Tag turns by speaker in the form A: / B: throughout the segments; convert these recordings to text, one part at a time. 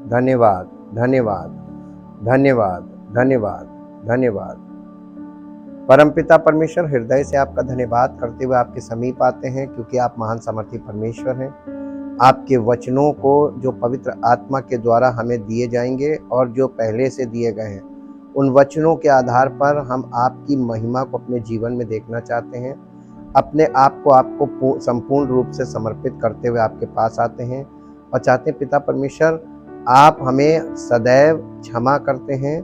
A: धन्यवाद, धन्यवाद, धन्यवाद, धन्यवाद, धन्यवाद। परमपिता परमेश्वर, हृदय से आपका धन्यवाद करते हुए आपके समीप आते हैं, क्योंकि आप महान सामर्थी परमेश्वर हैं। आपके वचनों को जो पवित्र आत्मा के द्वारा हमें दिए जाएंगे और जो पहले से दिए गए हैं, उन वचनों के आधार पर हम आपकी महिमा को अपने जीवन में देखना चाहते हैं। अपने आप को आपको संपूर्ण रूप से समर्पित करते हुए आपके पास आते हैं और चाहते हैं पिता परमेश्वर, आप हमें सदैव क्षमा करते हैं,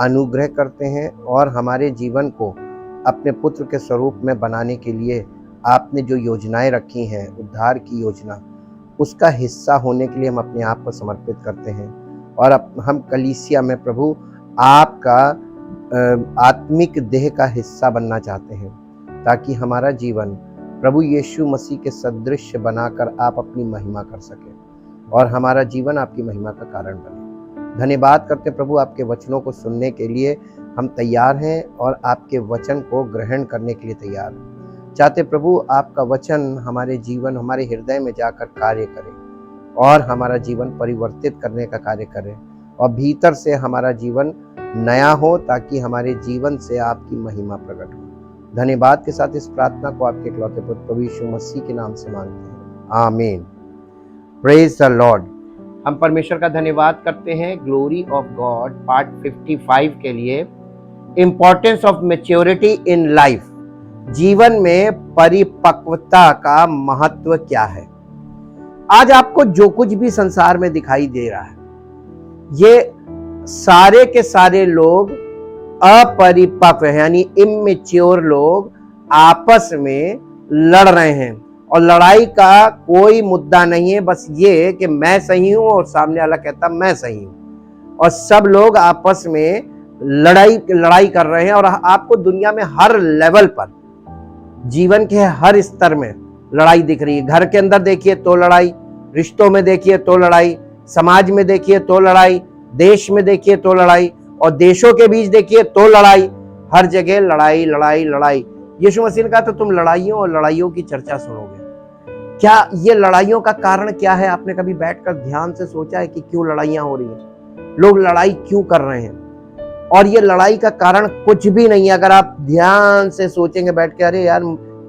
A: अनुग्रह करते हैं और हमारे जीवन को अपने पुत्र के स्वरूप में बनाने के लिए आपने जो योजनाएं रखी हैं, उद्धार की योजना, उसका हिस्सा होने के लिए हम अपने आप को समर्पित करते हैं। और हम कलीसिया में प्रभु आपका आत्मिक देह का हिस्सा बनना चाहते हैं, ताकि हमारा जीवन प्रभु यीशु मसीह के सदृश बनाकर आप अपनी महिमा कर सकें और हमारा जीवन आपकी महिमा का कारण बने। धन्यवाद करते प्रभु, आपके वचनों को सुनने के लिए हम तैयार हैं और आपके वचन को ग्रहण करने के लिए तैयार हैं। चाहते प्रभु आपका वचन हमारे जीवन, हमारे हृदय में जाकर कार्य करे और हमारा जीवन परिवर्तित करने का कार्य करे और भीतर से हमारा जीवन नया हो, ताकि हमारे जीवन से आपकी महिमा प्रकट हो। धन्यवाद के साथ इस प्रार्थना को आपके इकलौते पुत्र प्रभु यीशु मसीह के नाम से मांगते हैं, आमीन। Praise the Lord. हम परमेश्वर का धन्यवाद करते हैं ग्लोरी ऑफ गॉड पार्ट 55 के लिए, importance of maturity in life. जीवन में परिपक्वता का महत्व क्या है। आज आपको जो कुछ भी संसार में दिखाई दे रहा है, ये सारे के सारे लोग अपरिपक्व हैं, यानी इमेच्योर लोग आपस में लड़ रहे हैं और लड़ाई का कोई मुद्दा नहीं है, बस ये कि मैं सही हूं और सामने वाला कहता मैं सही हूं और सब लोग आपस में लड़ाई कर रहे हैं। और आपको दुनिया में हर लेवल पर, जीवन के हर स्तर में लड़ाई दिख रही है। घर के अंदर देखिए तो लड़ाई, रिश्तों में देखिए तो लड़ाई, समाज में देखिए तो लड़ाई, देश में देखिए तो लड़ाई और देशों के बीच देखिए तो लड़ाई। हर जगह लड़ाई लड़ाई लड़ाई। यीशु मसीह ने कहा तो तुम लड़ाइयों और लड़ाइयों की चर्चा सुनोगे। क्या ये लड़ाइयों का कारण क्या है? आपने कभी बैठकर ध्यान से सोचा है कि क्यों लड़ाइयां हो रही हैं, लोग लड़ाई क्यों कर रहे हैं? और ये लड़ाई का कारण कुछ भी नहीं है। अगर आप ध्यान से सोचेंगे बैठ के, अरे यार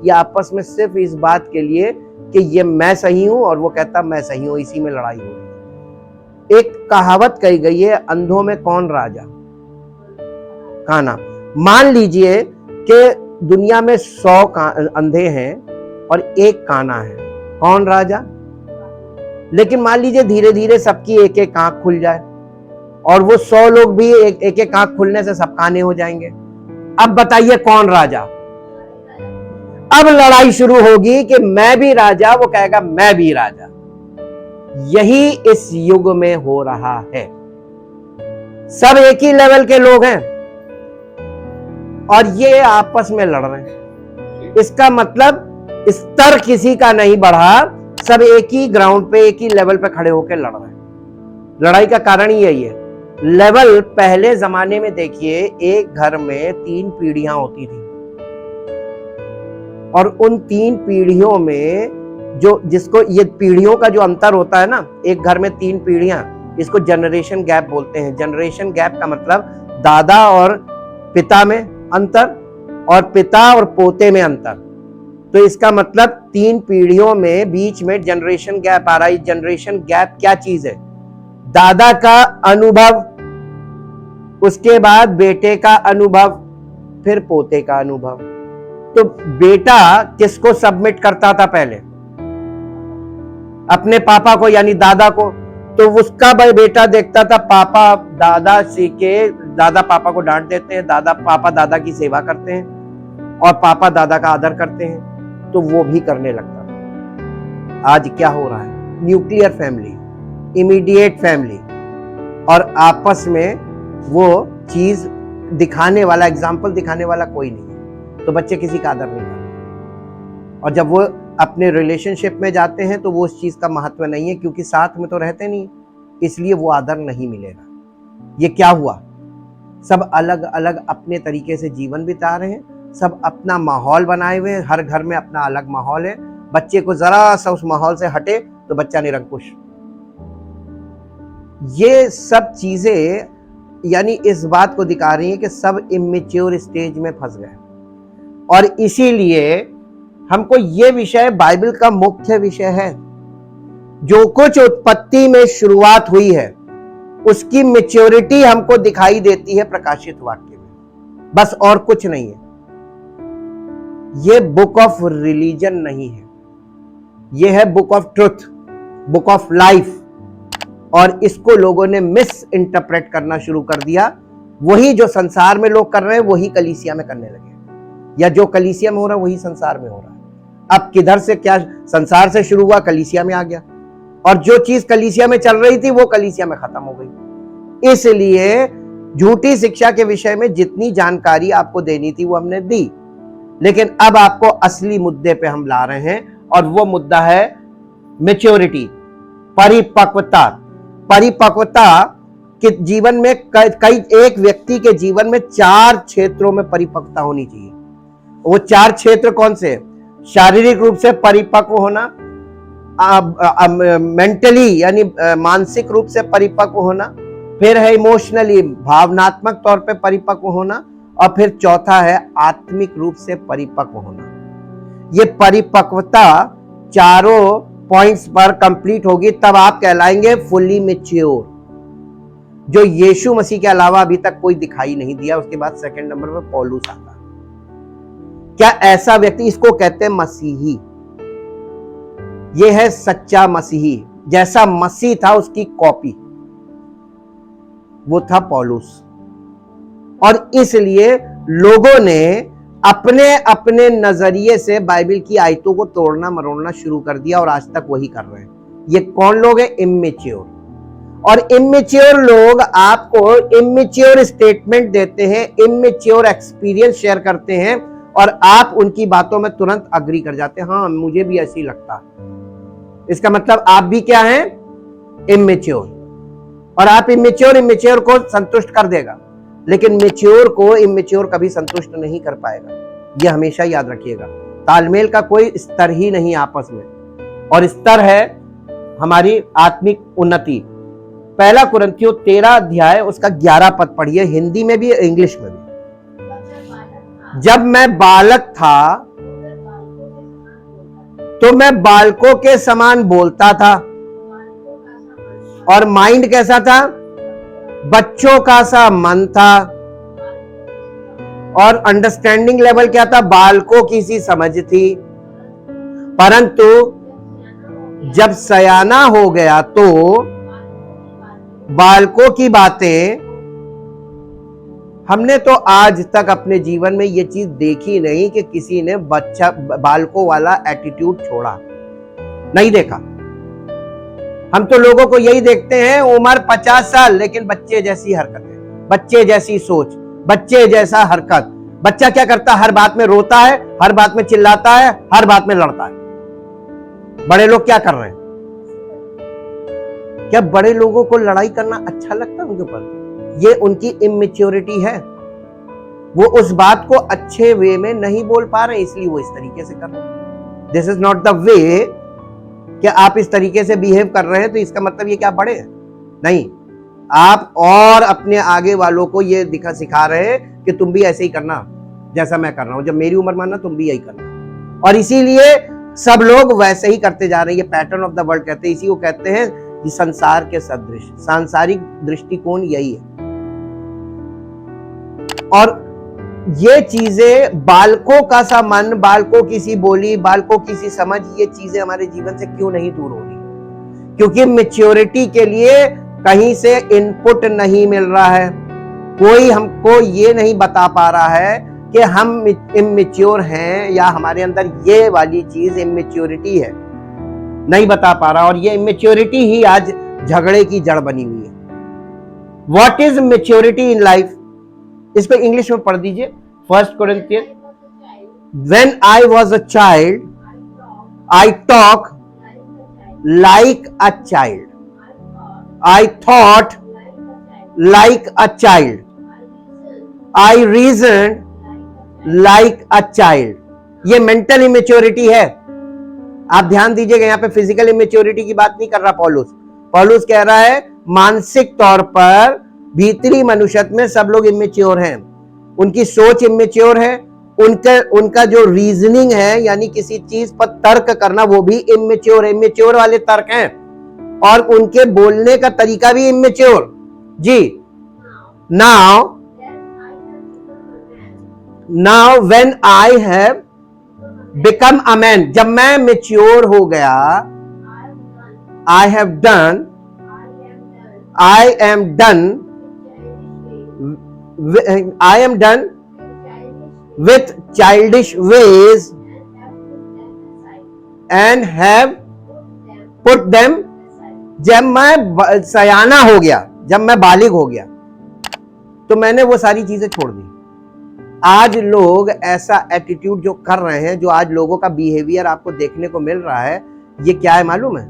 A: ये आपस में सिर्फ इस बात के लिए कि ये मैं सही हूं और वो कहता मैं सही हूं, इसी में लड़ाई हो रही है। एक कहावत कही गई है, अंधों में कौन राजा? काना। मान लीजिए कि दुनिया में 100 अंधे हैं और एक काना है, कौन राजा? लेकिन मान लीजिए धीरे धीरे सबकी एक एक आंख खुल जाए और वो 100 लोग भी एक एक आंख खुलने से सब काने हो जाएंगे। अब बताइए कौन राजा? अब लड़ाई शुरू होगी कि मैं भी राजा, वो कहेगा मैं भी राजा। यही इस युग में हो रहा है। सब एक ही लेवल के लोग हैं और ये आपस में लड़ रहे हैं। इसका मतलब स्तर किसी का नहीं बढ़ा, सब एक ही ग्राउंड पे, एक ही लेवल पे खड़े होकर लड़ रहे हैं। लड़ाई का कारण ही यही है। लेवल पहले जमाने में देखिए, एक घर में 3 पीढ़ियां होती थी और उन 3 पीढ़ियों में जिसको ये पीढ़ियों का जो अंतर होता है ना, एक घर में 3 पीढ़ियां, इसको जनरेशन गैप बोलते हैं। जनरेशन गैप का मतलब दादा और पिता में अंतर और पिता और पोते में अंतर। तो इसका मतलब 3 पीढ़ियों में बीच में जनरेशन गैप आ रहा है। जनरेशन गैप क्या चीज है? दादा का अनुभव, उसके बाद बेटे का अनुभव, फिर पोते का अनुभव। तो बेटा किसको सबमिट करता था पहले? अपने पापा को, यानी दादा को। तो उसका बेटा देखता था पापा दादा सीखे, दादा पापा को डांट देते हैं, पापा दादा की सेवा करते हैं और पापा दादा का आदर करते हैं, तो वो भी करने लगता था। आज क्या हो रहा है? न्यूक्लियर फैमिली, इमीडिएट फैमिली, और आपस में वो चीज दिखाने वाला, एग्जाम्पल दिखाने वाला कोई नहीं है, तो बच्चे किसी का आदर नहीं करते। और जब वो अपने रिलेशनशिप में जाते हैं तो वो उस चीज का महत्व नहीं है, क्योंकि साथ में तो रहते नहीं, इसलिए वो आदर नहीं मिलेगा। ये क्या हुआ? सब अलग अलग अपने तरीके से जीवन बिता रहे हैं, सब अपना माहौल बनाए हुए हैं, हर घर में अपना अलग माहौल है। बच्चे को जरा सा उस माहौल से हटे तो बच्चा निरंकुश। ये सब चीजें यानी इस बात को दिखा रही है कि सब इमेच्योर स्टेज में फंस गए, और इसीलिए हमको ये विषय बाइबल का मुख्य विषय है। जो कुछ उत्पत्ति में शुरुआत हुई है उसकी मैच्योरिटी हमको दिखाई देती है प्रकाशित वाक्य में, बस और कुछ नहीं है। ये बुक ऑफ रिलीजन नहीं है, ये है book of truth, book of life. और इसको लोगों ने मिस इंटरप्रेट करना शुरू कर दिया। वही जो संसार में लोग कर रहे हैं वही कलीसिया में करने लगे, या जो कलीसिया में हो रहा है वही संसार में हो रहा है। अब किधर से क्या संसार से शुरू हुआ, कलीसिया में आ गया, और जो चीज कलीसिया में चल रही थी वो कलीसिया में खत्म हो गई। इसलिए झूठी शिक्षा के विषय में जितनी जानकारी आपको देनी थी वो हमने दी, लेकिन अब आपको असली मुद्दे पे हम ला रहे हैं, और वो मुद्दा है मैच्योरिटी, परिपक्वता। परिपक्वता के जीवन में कई एक व्यक्ति के जीवन में 4 क्षेत्रों में परिपक्वता होनी चाहिए। वो 4 क्षेत्र कौन से? शारीरिक रूप से परिपक्व होना, मेंटली यानी मानसिक रूप से परिपक्व होना, फिर है इमोशनली भावनात्मक तौर पे परिपक्व होना, और फिर चौथा है आत्मिक रूप से परिपक्व होना। ये परिपक्वता चारों पॉइंट्स पर कंप्लीट होगी तब आप कहलाएंगे फुल्ली मैच्योर, जो यीशु मसीह के अलावा अभी तक कोई दिखाई नहीं दिया। उसके बाद सेकंड नंबर पर पौलुस आता है। क्या ऐसा व्यक्ति, इसको कहते हैं मसीही, ये है सच्चा मसीही, जैसा मसीह था उसकी कॉपी वो था पौलुस। और इसलिए लोगों ने अपने अपने नजरिए से बाइबल की आयतों को तोड़ना मरोड़ना शुरू कर दिया, और आज तक वही कर रहे हैं। ये कौन लोग हैं? इमेच्योर। और इमेच्योर लोग आपको इमेच्योर स्टेटमेंट देते हैं, इमेच्योर एक्सपीरियंस शेयर करते हैं, और आप उनकी बातों में तुरंत अग्री कर जाते हैं। हाँ, मुझे भी ऐसी लगता है। इसका मतलब आप भी क्या हैं? इमेच्योर। और आप इमेच्योर को संतुष्ट कर देगा, लेकिन मैच्योर को इमेच्योर कभी संतुष्ट नहीं कर पाएगा। यह हमेशा याद रखिएगा। तालमेल का कोई स्तर ही नहीं आपस में, और स्तर है हमारी आत्मिक उन्नति। पहला कुरिन्थियों 13 अध्याय उसका 11 पद पढ़िए, हिंदी में भी इंग्लिश में भी। जब मैं बालक था तो मैं बालकों के समान बोलता था, और माइंड कैसा था? बच्चों का सा मन था, और अंडरस्टैंडिंग लेवल क्या था? बालकों की सी समझ थी। परंतु जब सयाना हो गया तो बालकों की बातें, हमने तो आज तक अपने जीवन में ये चीज देखी नहीं कि किसी ने बालकों वाला एटीट्यूड छोड़ा, नहीं देखा। हम तो लोगों को यही देखते हैं, उम्र 50 साल लेकिन बच्चे जैसी हरकतें, बच्चे जैसी सोच, बच्चे जैसा हरकत। बच्चा क्या करता है? हर बात में रोता है, हर बात में चिल्लाता है, हर बात में लड़ता है। बड़े लोग क्या कर रहे हैं? क्या बड़े लोगों को लड़ाई करना अच्छा लगता है उनके ऊपर? ये उनकी इमेच्योरिटी है। वो उस बात को अच्छे वे में नहीं बोल पा रहे, इसलिए वो इस तरीके से कर रहे हैं। This is not the way कि आप इस तरीके से बिहेव कर रहे हैं तो इसका मतलब ये क्या बड़े हैं? नहीं, आप और अपने आगे वालों को ये सिखा रहे हैं कि तुम भी ऐसे ही करना जैसा मैं कर रहा हूं। जब मेरी उम्र मानना तुम भी यही करना, और इसीलिए सब लोग वैसे ही करते जा रहे हैं। ये पैटर्न ऑफ द वर्ल्ड कहते हैं, इसी को कहते हैं कि संसार के सदृश। सांसारिक दृष्टिकोण यही है। और ये चीजें, बालकों का सा मन, बालकों की सी बोली, बालकों की सी समझ, ये चीजें हमारे जीवन से क्यों नहीं दूर हो रही? क्योंकि मैच्योरिटी के लिए कहीं से इनपुट नहीं मिल रहा है। कोई हमको ये नहीं बता पा रहा है कि हम इमेच्योर हैं, या हमारे अंदर ये वाली चीज इमेच्योरिटी है, नहीं बता पा रहा। और ये इमेच्योरिटी ही आज झगड़े की जड़ बनी हुई है। What is maturity in life? इस पे इंग्लिश में पढ़ दीजिए। 1 Corinthians, when I was a child, I talk like a child. I thought like a child. I reasoned like a child. ये मेंटल इमेच्योरिटी है। आप ध्यान दीजिएगा, यहां पे फिजिकल इमेच्योरिटी की बात नहीं कर रहा पौलुस। पौलुस कह रहा है मानसिक तौर पर भीतरी मनुष्यत्व में सब लोग इमेच्योर हैं, उनकी सोच इमेच्योर है, उनका जो रीजनिंग है यानी किसी चीज पर तर्क करना वो भी इमेच्योर है, इमेच्योर वाले तर्क हैं, और उनके बोलने का तरीका भी इमेच्योर। जी, now when I have become a man, जब मैं मेच्योर हो गया, I have done, I am done with childish ways and have put them, जब मैं सयाना हो गया, जब मैं बालिग हो गया, तो मैंने वो सारी चीजें छोड़ दी। आज लोग ऐसा एटीट्यूड जो कर रहे हैं, जो आज लोगों का बिहेवियर आपको देखने को मिल रहा है, ये क्या है मालूम है?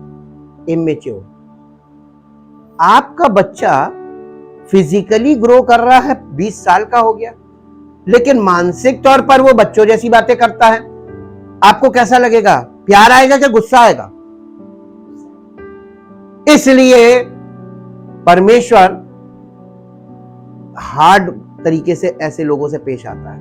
A: इमेच्योर। आपका बच्चा फिजिकली ग्रो कर रहा है, 20 साल का हो गया, लेकिन मानसिक तौर पर वो बच्चों जैसी बातें करता है। आपको कैसा लगेगा? प्यार आएगा क्या गुस्सा आएगा? इसलिए परमेश्वर हार्ड तरीके से ऐसे लोगों से पेश आता है।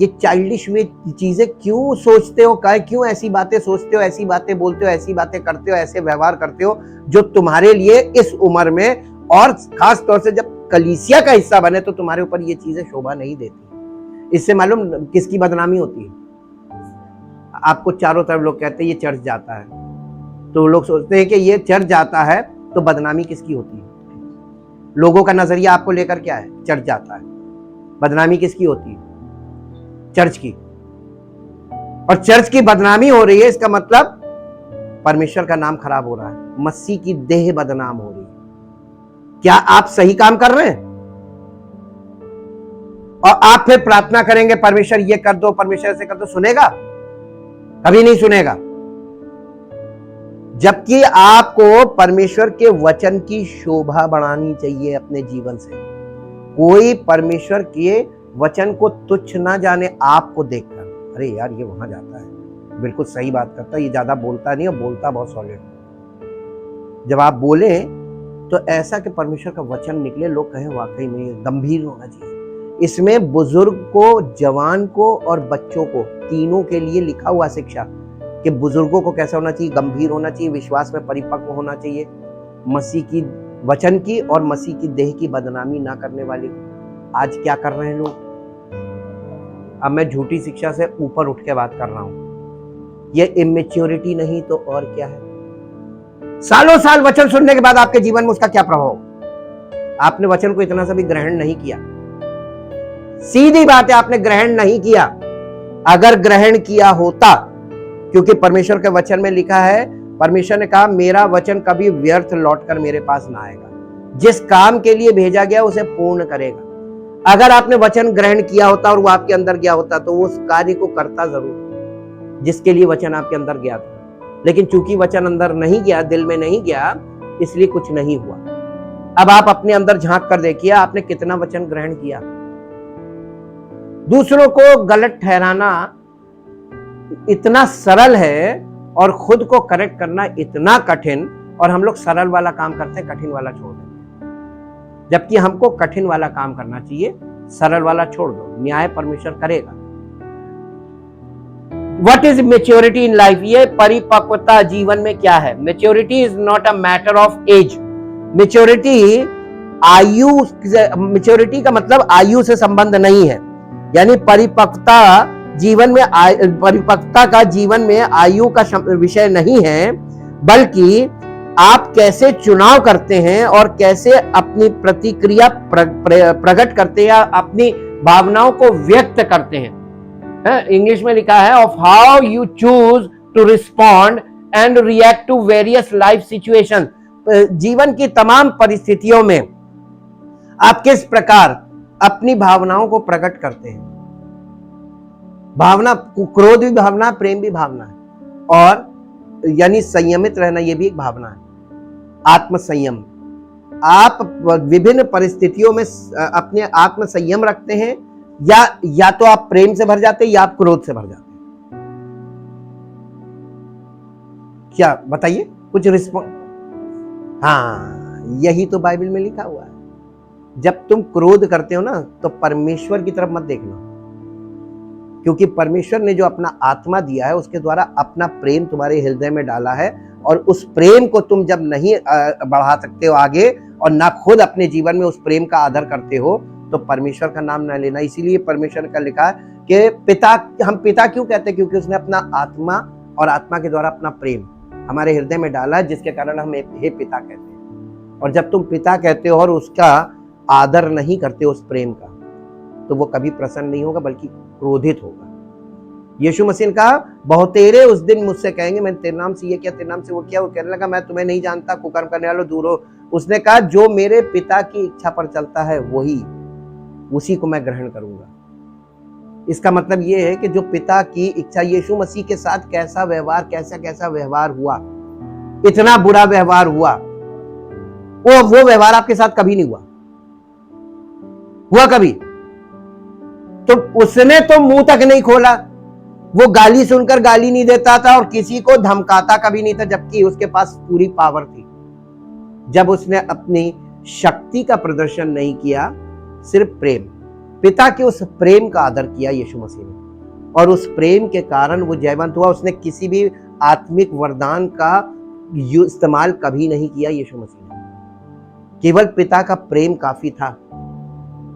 A: ये चाइल्डिश वे चीजें क्यों सोचते हो, क्यों ऐसी बातें सोचते हो, ऐसी बातें बोलते हो, ऐसी बातें करते हो, ऐसे व्यवहार करते हो, जो तुम्हारे लिए इस उम्र में, और खास तौर से जब कलीसिया का हिस्सा बने, तो तुम्हारे ऊपर ये चीजें शोभा नहीं देती। इससे मालूम किसकी बदनामी होती है? आपको चारों तरफ लोग कहते हैं ये चर्च जाता है, तो लोग सोचते हैं कि ये चर्च जाता है, तो बदनामी किसकी होती है? लोगों का नजरिया आपको लेकर क्या है? चर्च जाता है। बदनामी किसकी होती है? चर्च की। और चर्च की बदनामी हो रही है, इसका मतलब परमेश्वर का नाम खराब हो रहा है, मसीह की देह बदनाम हो रही है। क्या आप सही काम कर रहे हैं? और आप फिर प्रार्थना करेंगे परमेश्वर ये कर दो, परमेश्वर ऐसे कर दो, सुनेगा? कभी नहीं सुनेगा। जबकि आपको परमेश्वर के वचन की शोभा बढ़ानी चाहिए अपने जीवन से। कोई परमेश्वर के वचन को तुच्छ ना जाने आपको देखकर, अरे यार ये वहां जाता है, बिल्कुल सही बात करता है, ये ज्यादा बोलता नहीं और बोलता बहुत सॉलिड। जब आप बोले तो ऐसा कि परमेश्वर का वचन निकले, लोग कहें वाकई में गंभीर होना चाहिए। इसमें बुजुर्ग को, जवान को और बच्चों को, तीनों के लिए लिखा हुआ शिक्षा कि बुजुर्गों को कैसा होना चाहिए? गंभीर होना चाहिए, विश्वास में परिपक्व होना चाहिए, मसीह की वचन की और मसीह की देह की बदनामी ना करने वाली। आज क्या कर रहे हैं लोग? अब मैं झूठी शिक्षा से ऊपर उठ के बात कर रहा हूं। ये इमेच्योरिटी नहीं तो और क्या है? सालों साल वचन सुनने के बाद आपके जीवन में उसका क्या प्रभाव? आपने वचन को इतना सा भी ग्रहण नहीं किया। सीधी बात है, आपने ग्रहण नहीं किया। अगर ग्रहण किया होता, क्योंकि परमेश्वर के वचन में लिखा है, परमेश्वर ने कहा मेरा वचन कभी व्यर्थ लौटकर मेरे पास ना आएगा, जिस काम के लिए भेजा गया उसे पूर्ण करेगा। अगर आपने वचन ग्रहण किया होता और वो आपके अंदर गया होता, तो वो उस कार्य को करता जरूर जिसके लिए वचन आपके अंदर गया था। लेकिन चूंकि वचन अंदर नहीं गया, दिल में नहीं गया, इसलिए कुछ नहीं हुआ। अब आप अपने अंदर झांक कर देखिए, आपने कितना वचन ग्रहण किया। दूसरों को गलत ठहराना इतना सरल है और खुद को करेक्ट करना इतना कठिन, और हम लोग सरल वाला काम करते हैं, कठिन वाला छोड़ देते हैं। जबकि हमको कठिन वाला काम करना चाहिए, सरल वाला छोड़ दो, न्याय परमेश्वर करेगा। What is maturity in life? ये परिपक्वता जीवन में क्या है? Maturity is not a matter of age. Maturity का मतलब आयु से संबंध नहीं है। यानी परिपक्वता का जीवन में आयु का विषय नहीं है, बल्कि आप कैसे चुनाव करते हैं और कैसे अपनी प्रतिक्रिया प्रकट करते हैं, अपनी भावनाओं को व्यक्त करते हैं। इंग्लिश में लिखा है of how you choose to respond and react to various life situation. जीवन की तमाम परिस्थितियों में आप किस प्रकार अपनी भावनाओं को प्रकट करते हैं। भावना, क्रोध भी भावना, प्रेम भी भावना है, और यानी संयमित रहना यह भी एक भावना है, आत्म संयम। आप विभिन्न परिस्थितियों में अपने आत्म संयम रखते हैं या तो आप प्रेम से भर जाते या आप क्रोध से भर जाते। क्या बताइए कुछ रिस्पॉन्स? हाँ, यही तो बाइबल में लिखा हुआ है। जब तुम क्रोध करते हो ना तो परमेश्वर की तरफ मत देखना, क्योंकि परमेश्वर ने जो अपना आत्मा दिया है उसके द्वारा अपना प्रेम तुम्हारे हृदय में डाला है, और उस प्रेम को तुम जब नहीं बढ़ा सकते हो आगे और ना खुद अपने जीवन में उस प्रेम का आदर करते हो तो परमेश्वर का नाम ना लेना। इसीलिए परमेश्वर का लिखा है कि पिता, हम पिता क्यों कहते हैं? क्योंकि उसने अपना आत्मा और आत्मा के द्वारा अपना प्रेम हमारे हृदय में डाला है, जिसके कारण हम हे पिता कहते हैं। और जब तुम पिता कहते हो और उसका आदर नहीं करते उस प्रेम का, तो वो कभी प्रसन्न नहीं होगा बल्कि क्रोधित होगा। यीशु मसीह ने कहा, बहुतेरे उस दिन मुझसे कहेंगे मैंने तेरे नाम से ये किया, तेरे नाम से वो किया। वो कहने लगा, मैं तुम्हें नहीं जानता, कुकर्म करने वालों दूर हो। उसने कहा, जो मेरे पिता की इच्छा पर चलता है वही, उसी को मैं ग्रहण करूंगा। इसका मतलब ये है कि जो पिता की इच्छा, यीशु मसीह के साथ कैसा व्यवहार, कैसा व्यवहार हुआ, इतना बुरा व्यवहार हुआ, वो व्यवहार आपके साथ कभी नहीं हुआ कभी? तो उसने तो मुंह तक नहीं खोला, वो गाली सुनकर गाली नहीं देता था और किसी को धमकाता कभी नहीं था, जबकि उसके पास पूरी पावर थी। जब उसने अपनी शक्ति का प्रदर्शन नहीं किया, सिर्फ प्रेम, पिता के उस प्रेम का आदर किया यीशु मसीह ने, और उस प्रेम के कारण वो जयवंत हुआ। उसने किसी भी आत्मिक वरदान का इस्तेमाल कभी नहीं किया यीशु मसीह ने, केवल पिता का प्रेम काफी था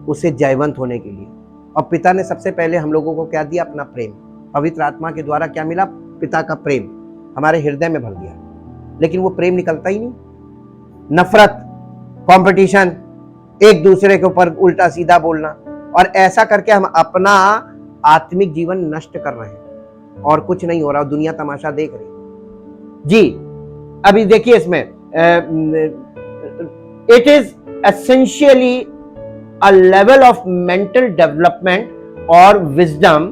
A: उसे जयवंत होने के लिए। और पिता ने सबसे पहले हम लोगों को क्या दिया? अपना प्रेम। पवित्र आत्मा के द्वारा क्या मिला? पिता का प्रेम हमारे हृदय में भर दिया, लेकिन वो प्रेम निकलता ही नहीं। नफरत, कंपटीशन, एक दूसरे के ऊपर उल्टा सीधा बोलना, और ऐसा करके हम अपना आत्मिक जीवन नष्ट कर रहे हैं और कुछ नहीं हो रहा, दुनिया तमाशा देख रही जी। अभी देखिए इसमें it is essentially a level of mental development or wisdom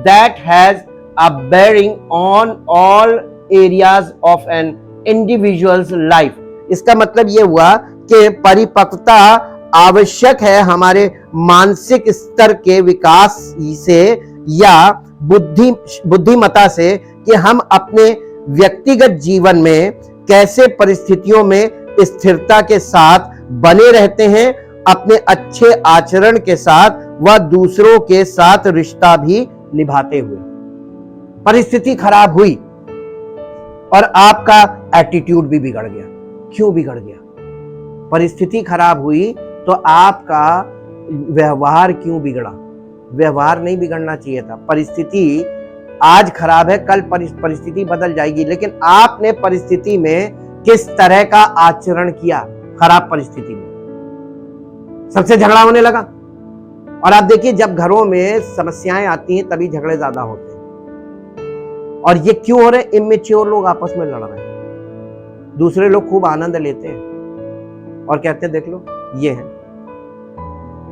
A: that has a bearing on all areas of an individual's life। इसका मतलब ये हुआ कि परिपक्वता आवश्यक है हमारे मानसिक स्तर के विकास से या बुद्धिमत्ता से, कि हम अपने व्यक्तिगत जीवन में कैसे परिस्थितियों में स्थिरता के साथ बने रहते हैं, अपने अच्छे आचरण के साथ व दूसरों के साथ रिश्ता भी निभाते हुए। परिस्थिति खराब हुई और आपका एटीट्यूड भी बिगड़ गया। क्यों बिगड़ गया? परिस्थिति खराब हुई तो आपका व्यवहार क्यों बिगड़ा? व्यवहार नहीं बिगड़ना चाहिए था। परिस्थिति आज खराब है, कल परिस्थिति बदल जाएगी, लेकिन आपने परिस्थिति में किस तरह का आचरण किया? खराब परिस्थिति में सबसे झगड़ा होने लगा। और आप देखिए, जब घरों में समस्याएं आती हैं तभी झगड़े ज्यादा होते हैं। और ये क्यों हो रहे? इमेच्योर लोग आपस में लड़ रहे हैं। दूसरे लोग खूब आनंद लेते हैं और कहते हैं देख लो ये है।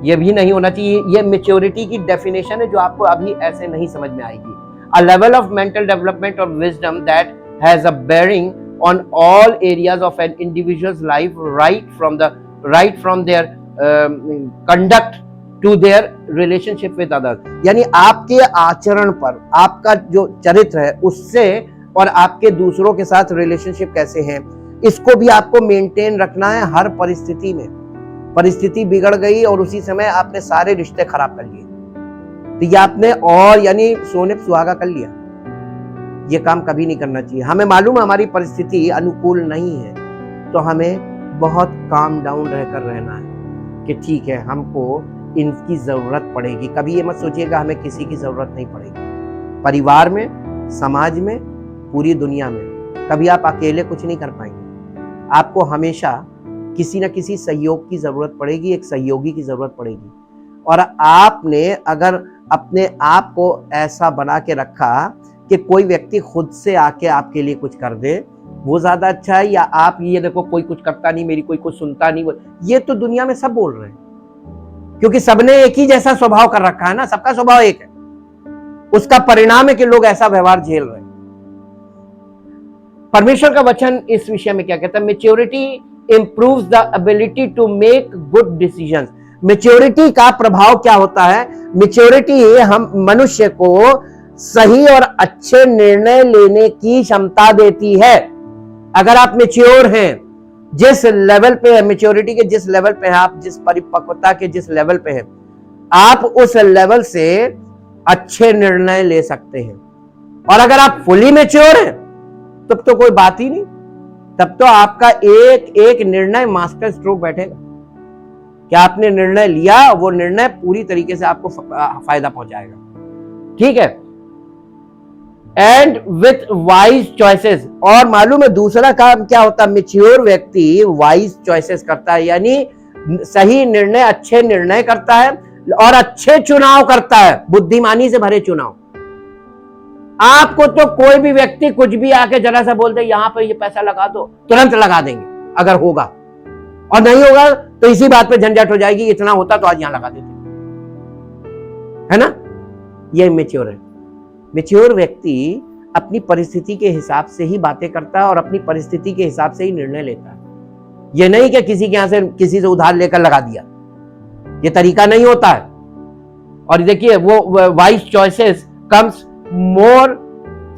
A: ये भी नहीं होना चाहिए। ये मैच्योरिटी की डेफिनेशन है जो आपको अभी ऐसे नहीं समझ में आएगी। A level of mental development और wisdom that has a bearing on all areas of an individual's life, right from their conduct to their relationship with others. यानी आपके आचरण पर, आपका जो चरित्र है उससे, और आपके दूसरों के साथ रिलेशनशिप कैसे हैं, इसको भी आपको मेंटेन रखना है हर परिस्थिति में। परिस्थिति बिगड़ गई और उसी समय आपने सारे रिश्ते खराब कर लिए, तो ये आपने और यानी सोने पे सुहागा कर लिया। ये काम कभी नहीं करना चाहिए। हमें मालूम है हमारी परिस्थिति अनुकूल नहीं है, तो हमें बहुत काम डाउन रहकर रहना है कि ठीक है, हमको इनकी जरूरत पड़ेगी। कभी ये मत सोचिएगा हमें किसी की जरूरत नहीं पड़ेगी। परिवार में, समाज में, पूरी दुनिया में कभी आप अकेले कुछ नहीं कर पाएंगे। आपको हमेशा किसी न किसी सहयोग की जरूरत पड़ेगी, एक सहयोगी की जरूरत पड़ेगी। और आपने अगर अपने आप को ऐसा बना के रखा कि कोई व्यक्ति खुद से आके आपके लिए कुछ कर दे, वो ज्यादा अच्छा है, या आप ये देखो कोई कुछ करता नहीं, मेरी कोई कुछ सुनता नहीं, ये तो दुनिया में सब बोल रहे हैं, क्योंकि सबने एक ही जैसा स्वभाव कर रखा है ना, सबका स्वभाव एक है। उसका परिणाम है कि लोग ऐसा व्यवहार झेल रहे हैं। परमेश्वर का वचन इस विषय में क्या कहता है? Maturity improves the ability to make good decisions. Maturity का प्रभाव क्या होता है? मैच्योरिटी हम मनुष्य को सही और अच्छे निर्णय लेने की क्षमता देती है। अगर आप मैच्योर हैं, जिस लेवल पे है, मैच्योरिटी के जिस लेवल पे है आप, जिस परिपक्वता के जिस लेवल पे है, आप उस लेवल से अच्छे निर्णय ले सकते हैं। और अगर आप फुली मैच्योर हैं तब तो कोई बात ही नहीं, तब तो आपका एक एक निर्णय मास्टर स्ट्रोक बैठेगा। क्या आपने निर्णय लिया, वो निर्णय पूरी तरीके से आपको फायदा पहुंचाएगा। ठीक है। And with wise choices. और मालूम है दूसरा काम क्या होता है? मैच्योर व्यक्ति वाइज चॉइसेस करता है, यानी सही निर्णय, अच्छे निर्णय करता है और अच्छे चुनाव करता है, बुद्धिमानी से भरे चुनाव। आपको तो कोई भी व्यक्ति कुछ भी आके जरा सा बोल दे यहां पर ये पैसा लगा दो, तुरंत लगा देंगे अगर होगा, और नहीं होगा तो इसी बात पे झंझट हो जाएगी, इतना होता तो आज यहां लगा देते, है ना? ये मैच्योर है। मैच्योर व्यक्ति अपनी परिस्थिति के हिसाब से ही बातें करता है और अपनी परिस्थिति के हिसाब से ही निर्णय लेता है। ये नहीं कि किसी के यहां से किसी से उधार लेकर लगा दिया, ये तरीका नहीं होता है। और देखिए वो wise choices comes more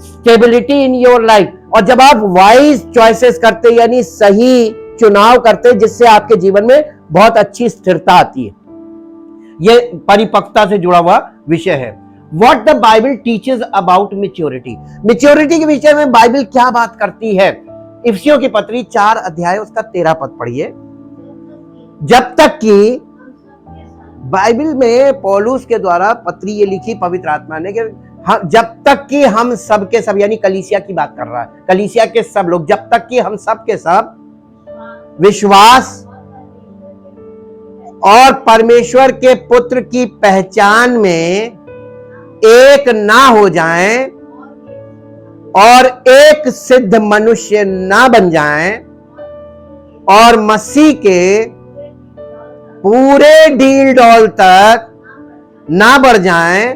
A: stability in your life. और जब आप वाइज चॉइसेस करते यानी सही चुनाव करते, जिससे आपके जीवन में बहुत अच्छी स्थिरता आती है। यह परिपक्वता से जुड़ा हुआ विषय है। What the Bible teaches about maturity। Maturity के विषय में बाइबल क्या बात करती है? इफिसियों की पत्री 4 अध्याय उसका 13 पद पढ़िए। जब तक कि बाइबल में पौलुस के द्वारा पत्री ये लिखी पवित्र आत्मा ने कि जब तक कि हम सब के सब, यानी कलीसिया की बात कर रहा है, कलीसिया के सब लोग, जब तक कि हम सब के सब विश्वास और परमेश्वर के पुत्र की पहचान में एक ना हो जाएं और एक सिद्ध मनुष्य ना बन जाएं और मसीह के पूरे ढील डौल तक ना बढ़ जाएं,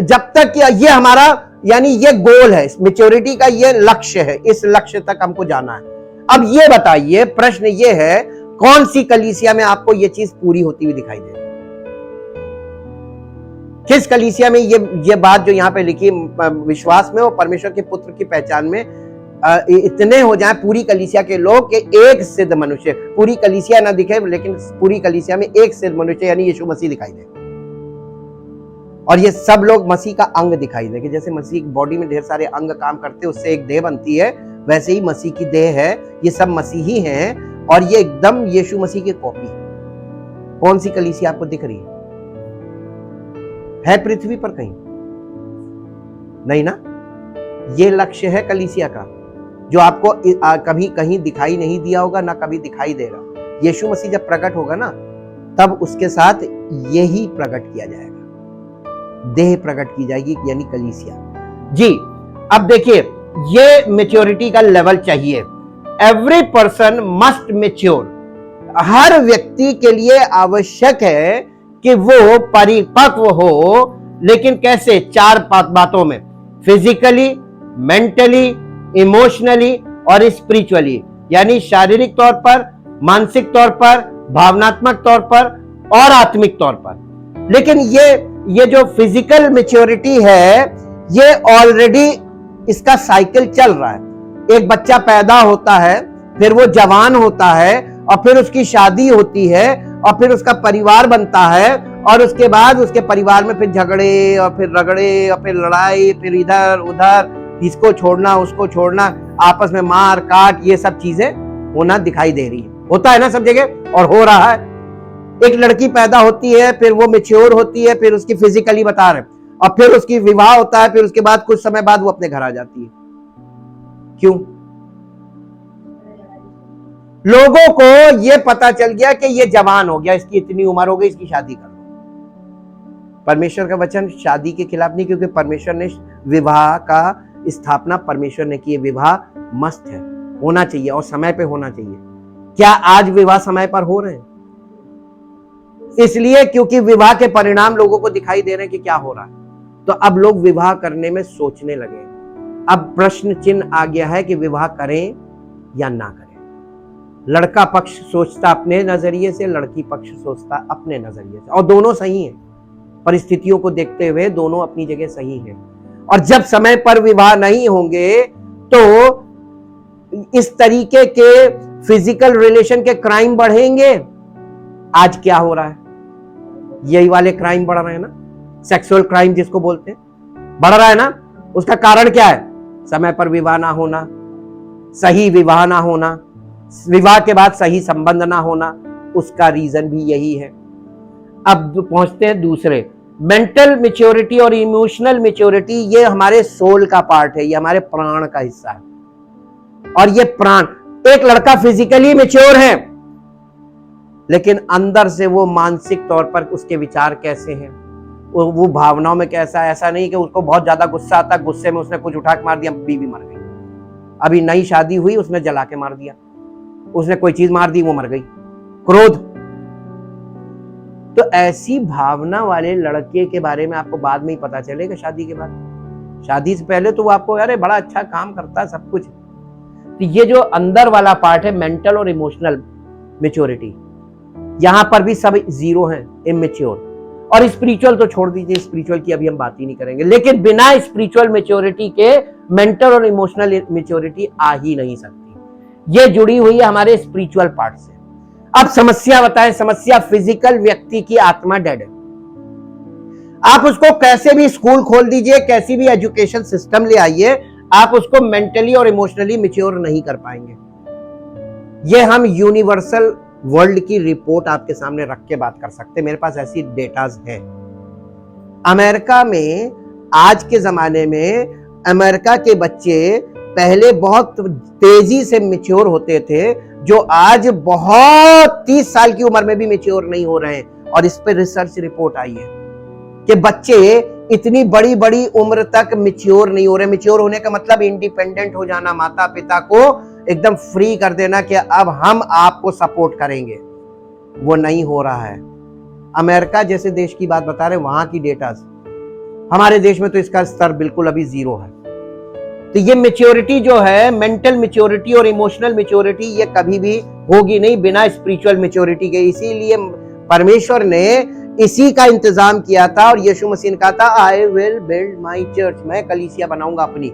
A: जब तक कि ये हमारा यानी ये गोल है, मैच्योरिटी का ये लक्ष्य है, इस लक्ष्य तक हमको जाना है। अब ये बताइए, प्रश्न ये है, कौन सी कलीसिया में आपको ये चीज पूरी होती हुई दिखाई दे रही है? किस कलीसिया में ये बात जो यहां पे लिखी, विश्वास में और परमेश्वर के पुत्र की पहचान में इतने हो जाए पूरी कलीसिया के लोग कि एक सिद्ध मनुष्य, पूरी कलीसिया ना दिखे लेकिन पूरी कलीसिया में एक सिद्ध मनुष्य यानी यीशु मसीह दिखाई दे, और ये सब लोग मसीह का अंग दिखाई दे। कि जैसे मसीह की बॉडी में ढेर सारे अंग काम करते हैं, उससे एक देह बनती है, वैसे ही मसीह की देह है, ये सब मसीही हैं और ये एकदम यीशु मसीह की कॉपी। कौन सी कलीसिया आपको दिख रही है पृथ्वी पर? कहीं नहीं ना। ये लक्ष्य है कलीसिया का, जो आपको कभी कहीं दिखाई नहीं दिया होगा, ना कभी दिखाई देगा। यीशु मसीह जब प्रकट होगा ना, तब उसके साथ यही प्रकट किया जाएगा, देह प्रकट की जाएगी, यानी कलीसिया। जी, अब देखिए, ये मैच्योरिटी का लेवल चाहिए। Every person must mature. हर व्यक्ति के लिए आवश्यक है कि वो परिपक्व हो, लेकिन कैसे? 4 बातों में, फिजिकली, मेंटली, इमोशनली और स्पिरिचुअली, यानी शारीरिक तौर पर, मानसिक तौर पर, भावनात्मक तौर पर और आत्मिक तौर पर। लेकिन ये जो फिजिकल मैच्योरिटी है, ये ऑलरेडी इसका साइकिल चल रहा है। एक बच्चा पैदा होता है, फिर वो जवान होता है, और फिर उसकी शादी होती है, और फिर उसका परिवार बनता है, और उसके बाद उसके परिवार में फिर झगड़े और फिर रगड़े और फिर लड़ाई, फिर इधर उधर, इसको छोड़ना उसको छोड़ना, आपस में मार काट, ये सब चीजें होना दिखाई दे रही है। होता है ना सब जगह, और हो रहा है। एक लड़की पैदा होती है, फिर वो मैच्योर होती है, फिर उसकी फिजिकली बता रहे, और फिर उसकी विवाह होता है, फिर उसके बाद कुछ समय बाद वो अपने घर आ जाती है। क्यों? लोगों को ये पता चल गया कि ये जवान हो गया, इसकी इतनी उम्र हो गई, इसकी शादी कर दो। परमेश्वर का वचन शादी के खिलाफ नहीं, क्योंकि परमेश्वर ने विवाह का स्थापना परमेश्वर ने की। विवाह मस्त है, होना चाहिए और समय पे होना चाहिए। क्या आज विवाह समय पर हो रहे हैं? इसलिए क्योंकि विवाह के परिणाम लोगों को दिखाई दे रहे हैं कि क्या हो रहा है, तो अब लोग विवाह करने में सोचने लगे। अब प्रश्न चिन्ह आ गया है कि विवाह करें या ना करें। लड़का पक्ष सोचता अपने नजरिए से, लड़की पक्ष सोचता अपने नजरिए से, और दोनों सही हैं। परिस्थितियों को देखते हुए दोनों अपनी जगह सही हैं। और जब समय पर विवाह नहीं होंगे तो इस तरीके के फिजिकल रिलेशन के क्राइम बढ़ेंगे। आज क्या हो रहा है, यही वाले क्राइम बढ़ रहे हैं ना, सेक्सुअल क्राइम जिसको बोलते हैं, बढ़ रहा है ना। उसका कारण क्या है? समय पर विवाह ना होना, सही विवाह ना होना, विवाह के बाद सही संबंध ना होना, उसका रीजन भी यही है। अब पहुंचते हैं दूसरे, मेंटल मैच्योरिटी और इमोशनल मैच्योरिटी। ये हमारे सोल का पार्ट है, ये हमारे प्राण का हिस्सा है। और ये प्राण, एक लड़का फिजिकली मैच्योर है लेकिन अंदर से वो मानसिक तौर पर उसके विचार कैसे हैं, वो भावनाओं में कैसा है। ऐसा नहीं कि उसको बहुत ज्यादा गुस्सा आता, गुस्से में उसने कुछ उठा के मार दिया, बीवी मर गई। अभी नई शादी हुई, उसने जला के मार दिया, उसने कोई चीज मार दी, वो मर गई। क्रोध। तो ऐसी भावना वाले लड़के के बारे में आपको बाद में ही पता चलेगा, शादी के बाद। शादी से पहले तो वो आपको अरे बड़ा अच्छा काम करता है, सब कुछ। तो ये जो अंदर वाला पार्ट है, मेंटल और इमोशनल मैच्योरिटी, यहां पर भी सब जीरो हैं, इमेच्योर। और स्पिरिचुअल तो छोड़ दीजिए, स्पिरिचुअल की अभी हम बात ही नहीं करेंगे। लेकिन बिना स्पिरिचुअल मैच्योरिटी के मेंटल और इमोशनल मैच्योरिटी आ ही नहीं सकती। ये जुड़ी हुई है हमारे स्पिरिचुअल पार्ट से। अब समस्या बताएं, समस्या फिजिकल व्यक्ति की आत्मा डेड है। आप उसको कैसे भी स्कूल खोल दीजिए, कैसी भी एजुकेशन सिस्टम ले आइए, आप उसको मेंटली और इमोशनली मैच्योर नहीं कर पाएंगे। ये हम यूनिवर्सल वर्ल्ड की रिपोर्ट आपके सामने रख के बात कर सकते हैं, मेरे पास ऐसी डेटाज है। अमेरिका में आज के जमाने में अमेरिका के बच्चे पहले बहुत तेजी से मैच्योर होते थे, जो आज बहुत 30 साल की उम्र में भी मैच्योर नहीं हो रहे हैं। और इस पे रिसर्च रिपोर्ट आई है कि बच्चे इतनी बड़ी बड़ी उम्र तक मैच्योर नहीं हो रहे। मैच्योर होने का मतलब इंडिपेंडेंट हो जाना, माता पिता को एकदम फ्री कर देना कि अब हम आपको सपोर्ट करेंगे, वो नहीं हो रहा है। अमेरिका जैसे देश की बात बता रहे हैं, वहां की डेटा, हमारे देश में तो इसका स्तर बिल्कुल अभी जीरो है। तो ये मैच्योरिटी जो है, मेंटल मैच्योरिटी और इमोशनल मैच्योरिटी, ये कभी भी होगी नहीं बिना स्पिरिचुअल मैच्योरिटी के। इसीलिए परमेश्वर ने इसी का इंतजाम किया था और यीशु मसीह ने कहा था, I will build my church, मैं कलीसिया बनाऊंगा अपनी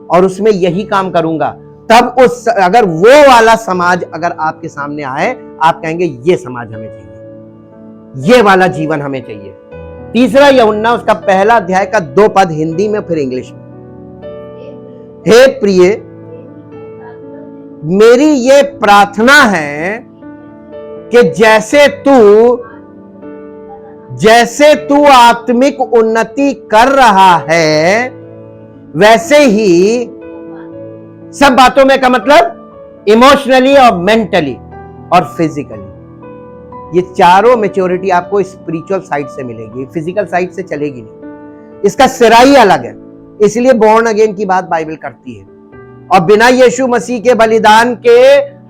A: और उसमें यही काम करूंगा। तब उस अगर वो वाला समाज अगर आपके सामने आए, आप कहेंगे ये समाज हमें चाहिए, ये वाला जीवन हमें चाहिए। तीसरा यूहन्ना उसका पहला अध्याय का 2 पद हिंदी में फिर इंग्लिश में। हे प्रिय, मेरी ये प्रार्थना है कि जैसे तू आत्मिक उन्नति कर रहा है, वैसे ही सब बातों में का मतलब इमोशनली और मेंटली और फिजिकली, ये चारों मैच्योरिटी आपको स्पिरिचुअल साइड से मिलेगी, फिजिकल साइड से चलेगी नहीं। इसका सिरा ही अलग है। इसलिए बॉर्न अगेन की बात बाइबल करती है। और बिना यीशु मसीह के बलिदान के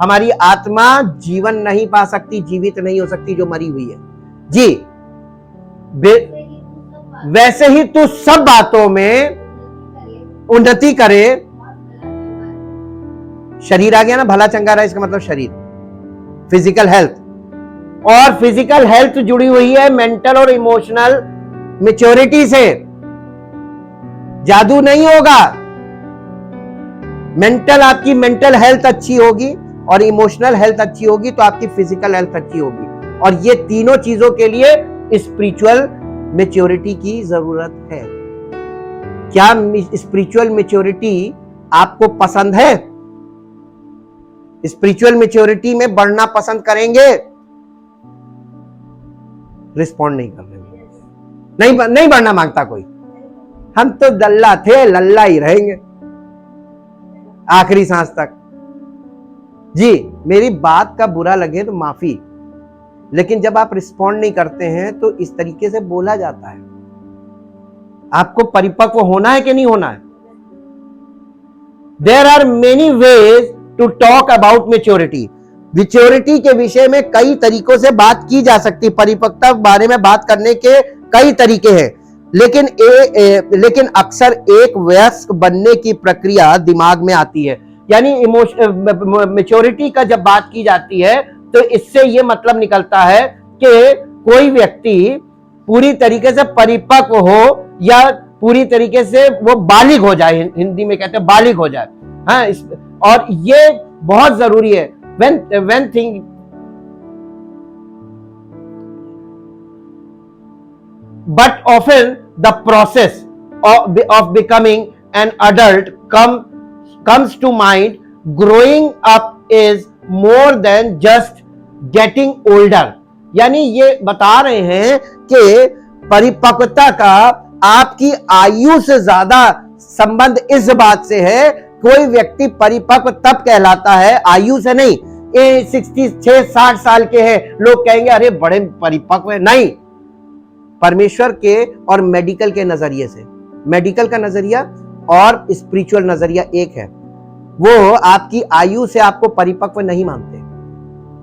A: हमारी आत्मा जीवन नहीं पा सकती, जीवित नहीं हो सकती, जो मरी हुई है। जी, वैसे ही तू सब बातों में उन्नति करे। शरीर आ गया ना, भला चंगा रहा, इसका मतलब शरीर, फिजिकल हेल्थ। और फिजिकल हेल्थ जुड़ी हुई है मेंटल और इमोशनल मैच्योरिटी से। जादू नहीं होगा, मेंटल, आपकी मेंटल हेल्थ अच्छी होगी और इमोशनल हेल्थ अच्छी होगी तो आपकी फिजिकल हेल्थ अच्छी होगी। और ये तीनों चीजों के लिए स्पिरिचुअल मैच्योरिटी की जरूरत है। क्या स्पिरिचुअल मैच्योरिटी आपको पसंद है? स्पिरिचुअल मैच्योरिटी में बढ़ना पसंद करेंगे? रिस्पॉन्ड नहीं कर रहे, नहीं बढ़ना मांगता कोई। हम तो लल्ला थे, लल्ला ही रहेंगे आखिरी सांस तक। जी, मेरी बात का बुरा लगे तो माफी, लेकिन जब आप रिस्पॉन्ड नहीं करते हैं तो इस तरीके से बोला जाता है। आपको परिपक्व होना है कि नहीं होना है? There are many ways to talk about maturity. Maturity के विषय में कई तरीकों से बात की जा सकती है, परिपक्वता के बारे में बात करने के कई तरीके हैं, लेकिन अक्सर एक वयस्क बनने की प्रक्रिया दिमाग में आती है। यानी मेच्योरिटी का जब बात की जाती है तो इससे ये मतलब निकलता है कि कोई व्यक्ति पूरी तरीके से परिपक्व हो या पूरी तरीके से वो बालिग हो जाए, हिंदी में कहते हैं बालिग हो जाए। हाँ, और ये बहुत जरूरी है। when think but often the process of becoming an adult comes to mind. Growing up is more than just getting older. यानी ये बता रहे हैं कि परिपक्वता का आपकी आयु से ज्यादा संबंध इस बात से है, कोई व्यक्ति परिपक्व तब कहलाता है, आयु से नहीं। ये 66-60 साल के हैं, लोग कहेंगे अरे बड़े परिपक्व है, नहीं। परमेश्वर के और मेडिकल के नजरिए से, मेडिकल का नजरिया और स्पिरिचुअल नजरिया एक है। वो आपकी आयु से आपको परिपक्व नहीं मानते।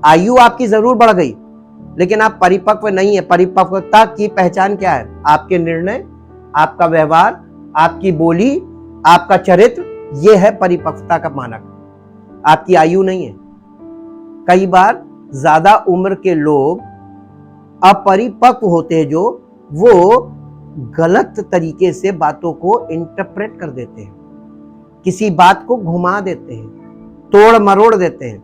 A: आयु आपकी जरूर बढ़ गई, लेकिन आप परिपक्व नहीं है। परिपक्वता की पहचान क्या है? आपके निर्णय, आपका व्यवहार, आपकी बोली, आपका चरित्र, यह है परिपक्वता का मानक। आपकी आयु नहीं है। कई बार ज्यादा उम्र के लोग अपरिपक्व होते हैं, जो वो गलत तरीके से बातों को इंटरप्रेट कर देते हैं, किसी बात को घुमा देते हैं, तोड़ मरोड़ देते हैं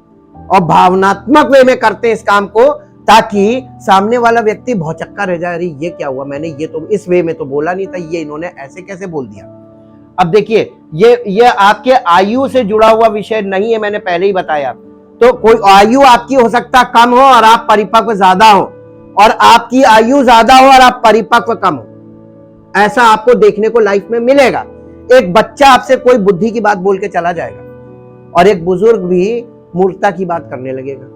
A: और भावनात्मक वे में करते हैं इस काम को, ताकि सामने वाला व्यक्ति भौचक्का रह जाए, अरे ये क्या हुआ, मैंने ये तो इस वे में तो बोला नहीं था, ये इन्होंने ऐसे कैसे बोल दिया। अब देखिए, ये आपके आयु से जुड़ा हुआ विषय नहीं है, मैंने पहले ही बताया। तो कोई आयु आपकी हो सकता कम हो और आप परिपक्व ज्यादा हो, और आपकी आयु ज्यादा हो और आप परिपक्व कम हो। ऐसा आपको देखने को लाइफ में मिलेगा। एक बच्चा आपसे कोई बुद्धि की बात बोल के चला जाएगा और एक बुजुर्ग भी मूर्खता की बात करने लगेगा।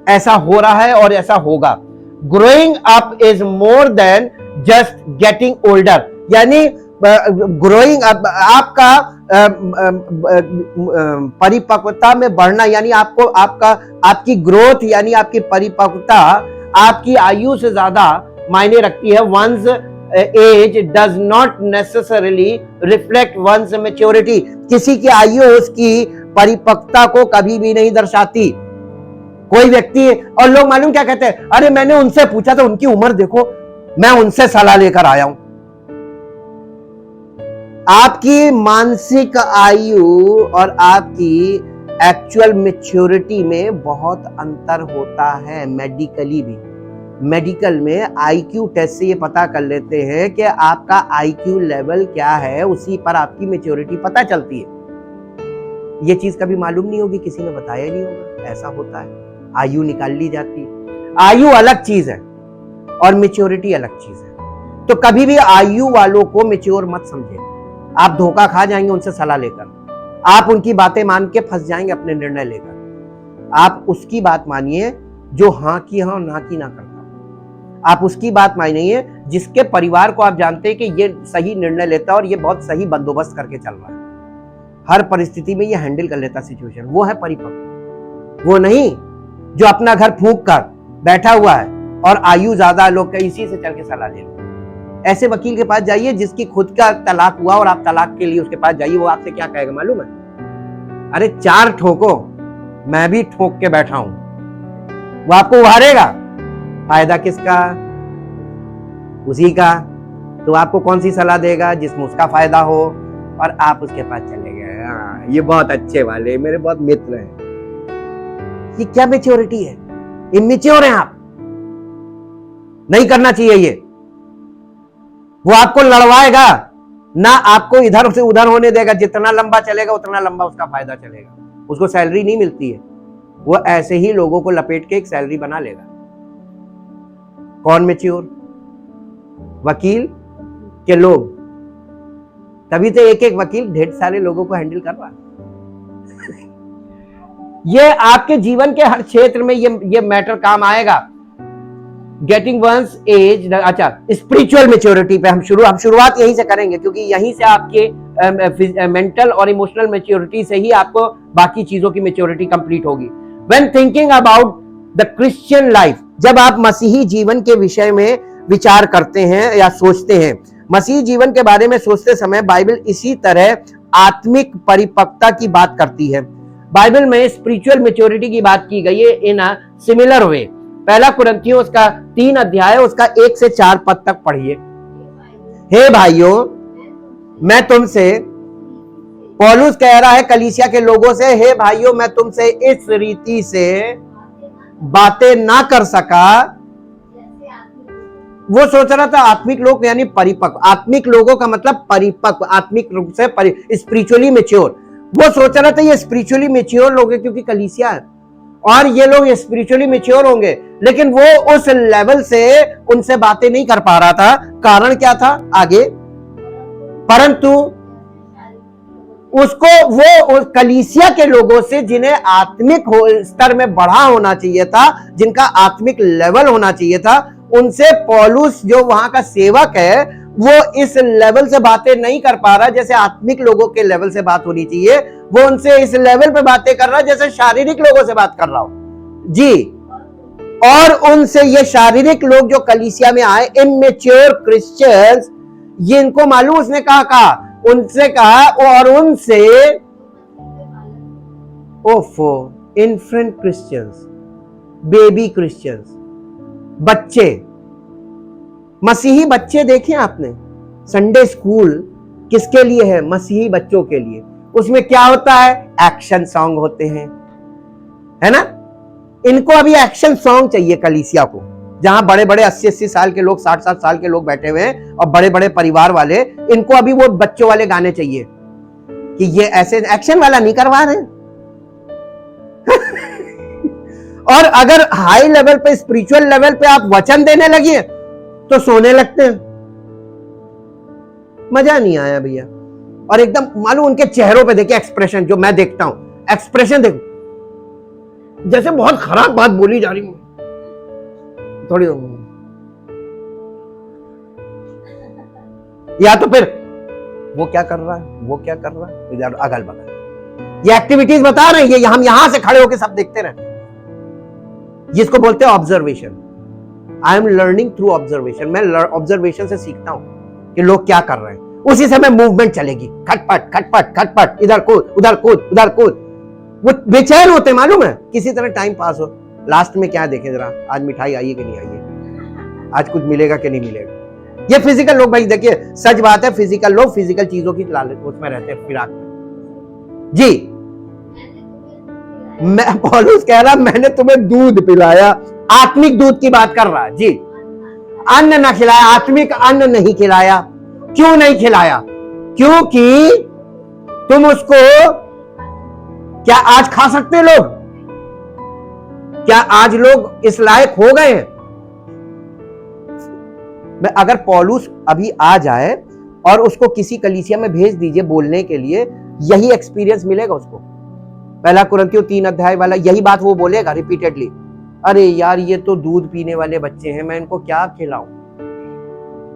A: ऐसा हो रहा है और ऐसा होगा। Growing up is more than just getting older, यानी ग्रोइंग अप, आपका परिपक्वता में बढ़ना, यानी आपकी ग्रोथ यानी आपकी परिपक्वता आपकी आयु से ज्यादा मायने रखती है। One's age does not necessarily reflect one's maturity. किसी की आयु उसकी परिपक्वता को कभी भी नहीं दर्शाती। कोई व्यक्ति, और लोग मालूम क्या कहते हैं, अरे मैंने उनसे पूछा था, उनकी उम्र देखो, मैं उनसे सलाह लेकर आया हूं। आपकी मानसिक आयु और आपकी एक्चुअल मैच्योरिटी में बहुत अंतर होता है। मेडिकली भी, मेडिकल में आईक्यू टेस्ट से ये पता कर लेते हैं कि आपका आईक्यू लेवल क्या है, उसी पर आपकी मैच्योरिटी पता चलती है। ये चीज कभी मालूम नहीं होगी, किसी ने बताया नहीं होगा, ऐसा होता है। आयु निकाल ली जाती है। आयु अलग चीज है और मैच्योरिटी अलग चीज है। तो कभी भी आयु वालों को मैच्योर मत समझे। आप धोखा खा जाएंगे उनसे सलाह लेकर, आप उनकी बातें मान के फंस जाएंगे अपने निर्णय लेकर। आप उसकी बात मानिए जो हाँ की हाँ, ना की ना करता। आप उसकी बात मानिए जिसके परिवार को आप जानते हैं कि ये सही निर्णय लेता है और ये बहुत सही बंदोबस्त करके चल रहा है, हर परिस्थिति में ये हैंडल कर लेता सिचुएशन। वो है परिपक्व। वो नहीं जो अपना घर फूंक कर बैठा हुआ है और आयु ज्यादा लोग इसी से चल के सलाह ले लो। ऐसे वकील के पास जाइए जिसकी खुद का तलाक हुआ और आप तलाक के लिए उसके पास जाइए, वो आपसे क्या कहेगा मालूम है? अरे 4 ठोको, मैं भी ठोक के बैठा हूं। वो आपको उभारेगा। फायदा किसका? उसी का। तो आपको कौन सी सलाह देगा? जिसमें उसका फायदा हो, और आप उसके पास चले गए। हाँ, ये बहुत अच्छे वाले मेरे बहुत मित्र हैं। ये क्या मैच्योरिटी है? इमेच्योर हैं आप। नहीं करना चाहिए ये। वो आपको लड़वाएगा ना, आपको इधर से उधर होने देगा। जितना लंबा चलेगा उतना लंबा उसका फायदा चलेगा। उसको सैलरी नहीं मिलती है, वो ऐसे ही लोगों को लपेट के एक सैलरी बना लेगा। कौन मैच्योर? वकील के लोग। तभी तो एक एक वकील ढेर सारे लोगों को हैंडल कर रहा है। ये आपके जीवन के हर क्षेत्र में ये मैटर काम आएगा। गेटिंग वंस एज, अच्छा, स्पिरिचुअल मैच्योरिटी पे हम शुरुआत यहीं से करेंगे, क्योंकि यहीं से आपके मेंटल और इमोशनल मैच्योरिटी से ही आपको बाकी चीजों की मैच्योरिटी कंप्लीट होगी। When thinking about the Christian life, जब आप मसीही जीवन के विषय में विचार करते हैं या सोचते हैं, मसीही जीवन के बारे में सोचते समय बाइबल इसी तरह आत्मिक परिपक्वता की बात करती है। बाइबल में स्पिरिचुअल मैच्योरिटी की बात की गई है इन अ सिमिलर वे। पहला कुरिन्थियों उसका 3 अध्याय उसका 1 से 4 पद तक पढ़िए। हे भाइयों, मैं तुमसे, पौलुस कह रहा है कलीसिया के लोगों से, हे भाइयों मैं तुमसे इस रीति से बातें ना कर सका। वो सोच रहा था आत्मिक लोग यानी परिपक्व, आत्मिक लोगों का मतलब परिपक्व, आत्मिक रूप से स्पिरिचुअली मैच्योर। वो सोच रहा था ये स्पिरिचुअली मैच्योर लोग हैं क्योंकि कलीसिया है और ये लोग स्पिरिचुअली मैच्योर होंगे, लेकिन वो उस लेवल से उनसे बातें नहीं कर पा रहा था। कारण क्या था आगे? परंतु उसको वो कलीसिया के लोगों से जिन्हें आत्मिक स्तर में बढ़ा होना चाहिए था, जिनका आत्मिक लेवल होना चाहिए था, उनसे पौलुस जो वहां का सेवक है वो इस लेवल से बातें नहीं कर पा रहा जैसे आत्मिक लोगों के लेवल से बात होनी चाहिए। वो उनसे इस लेवल पे बातें कर रहा जैसे शारीरिक लोगों से बात कर रहा हो जी। और उनसे ये शारीरिक लोग जो कलीसिया में आए, इमैच्योर क्रिश्चियंस, ये इनको मालूम उसने कहा उनसे कहा, और उनसे ओफो इन्फेंट क्रिश्चियंस, बेबी क्रिश्चियंस, बच्चे, मसीही बच्चे देखे आपने? संडे स्कूल किसके लिए है? मसीही बच्चों के लिए। उसमें क्या होता है? एक्शन सॉन्ग होते हैं, है ना? इनको अभी एक्शन सॉन्ग चाहिए कलीसिया को, जहां बड़े बड़े 80-80 साल के लोग, 60-60 साल के लोग बैठे हुए हैं और बड़े बड़े परिवार वाले, इनको अभी वो बच्चों वाले गाने चाहिए कि ये ऐसे एक्शन वाला नहीं करवा रहे। और अगर हाई लेवल पे, स्पिरिचुअल लेवल पे आप वचन देने लगिए तो सोने लगते हैं। मजा नहीं आया भैया। और एकदम मालूम उनके चेहरों पे देखिए एक्सप्रेशन, जो मैं देखता हूं एक्सप्रेशन देखो जैसे बहुत खराब बात बोली जा रही हूं थोड़ी, या तो फिर वो क्या कर रहा है, वो क्या कर रहा है, इधर अगल बगल ये एक्टिविटीज बता रहे हैं। ये हम यहां से खड़े होकर सब देखते रहते हैं, जिसको बोलते हैं observation. I am learning through observation. मैं ऑब्जर्वेशन से सीखता हूं कि लोग क्या कर रहे हैं, उसी समय मूवमेंट चलेगी, खटपट खटपट खटपट, इधर कूद उधर कूद उधर कूद। वो बेचैन होते मालूम है, किसी तरह टाइम पास हो। लास्ट में क्या देखें जरा, आज मिठाई आई है कि नहीं आई है, आज कुछ मिलेगा कि नहीं मिलेगा। ये फिजिकल लोग भाई देखिए, सच बात है, फिजिकल लोग फिजिकल चीजों की लालच उसमें रहते हैं, फिराक में जी। मैं पौलुस कह रहा मैंने तुम्हें दूध पिलाया, आत्मिक दूध की बात कर रहा है जी। अन्न ना खिलाया, आत्मिक अन्न नहीं खिलाया। क्यों नहीं खिलाया? क्योंकि तुम उसको क्या आज खा सकते लोग? क्या आज लोग इस लायक हो गए हैं? अगर पौलुस अभी आ जाए और उसको किसी कलीसिया में भेज दीजिए बोलने के लिए, यही एक्सपीरियंस मिलेगा उसको। पहला कुरिन्थियों 3 अध्याय वाला यही बात वो बोलेगा रिपीटेडली, अरे यार ये तो दूध पीने वाले बच्चे हैं, मैं इनको क्या खिलाऊं?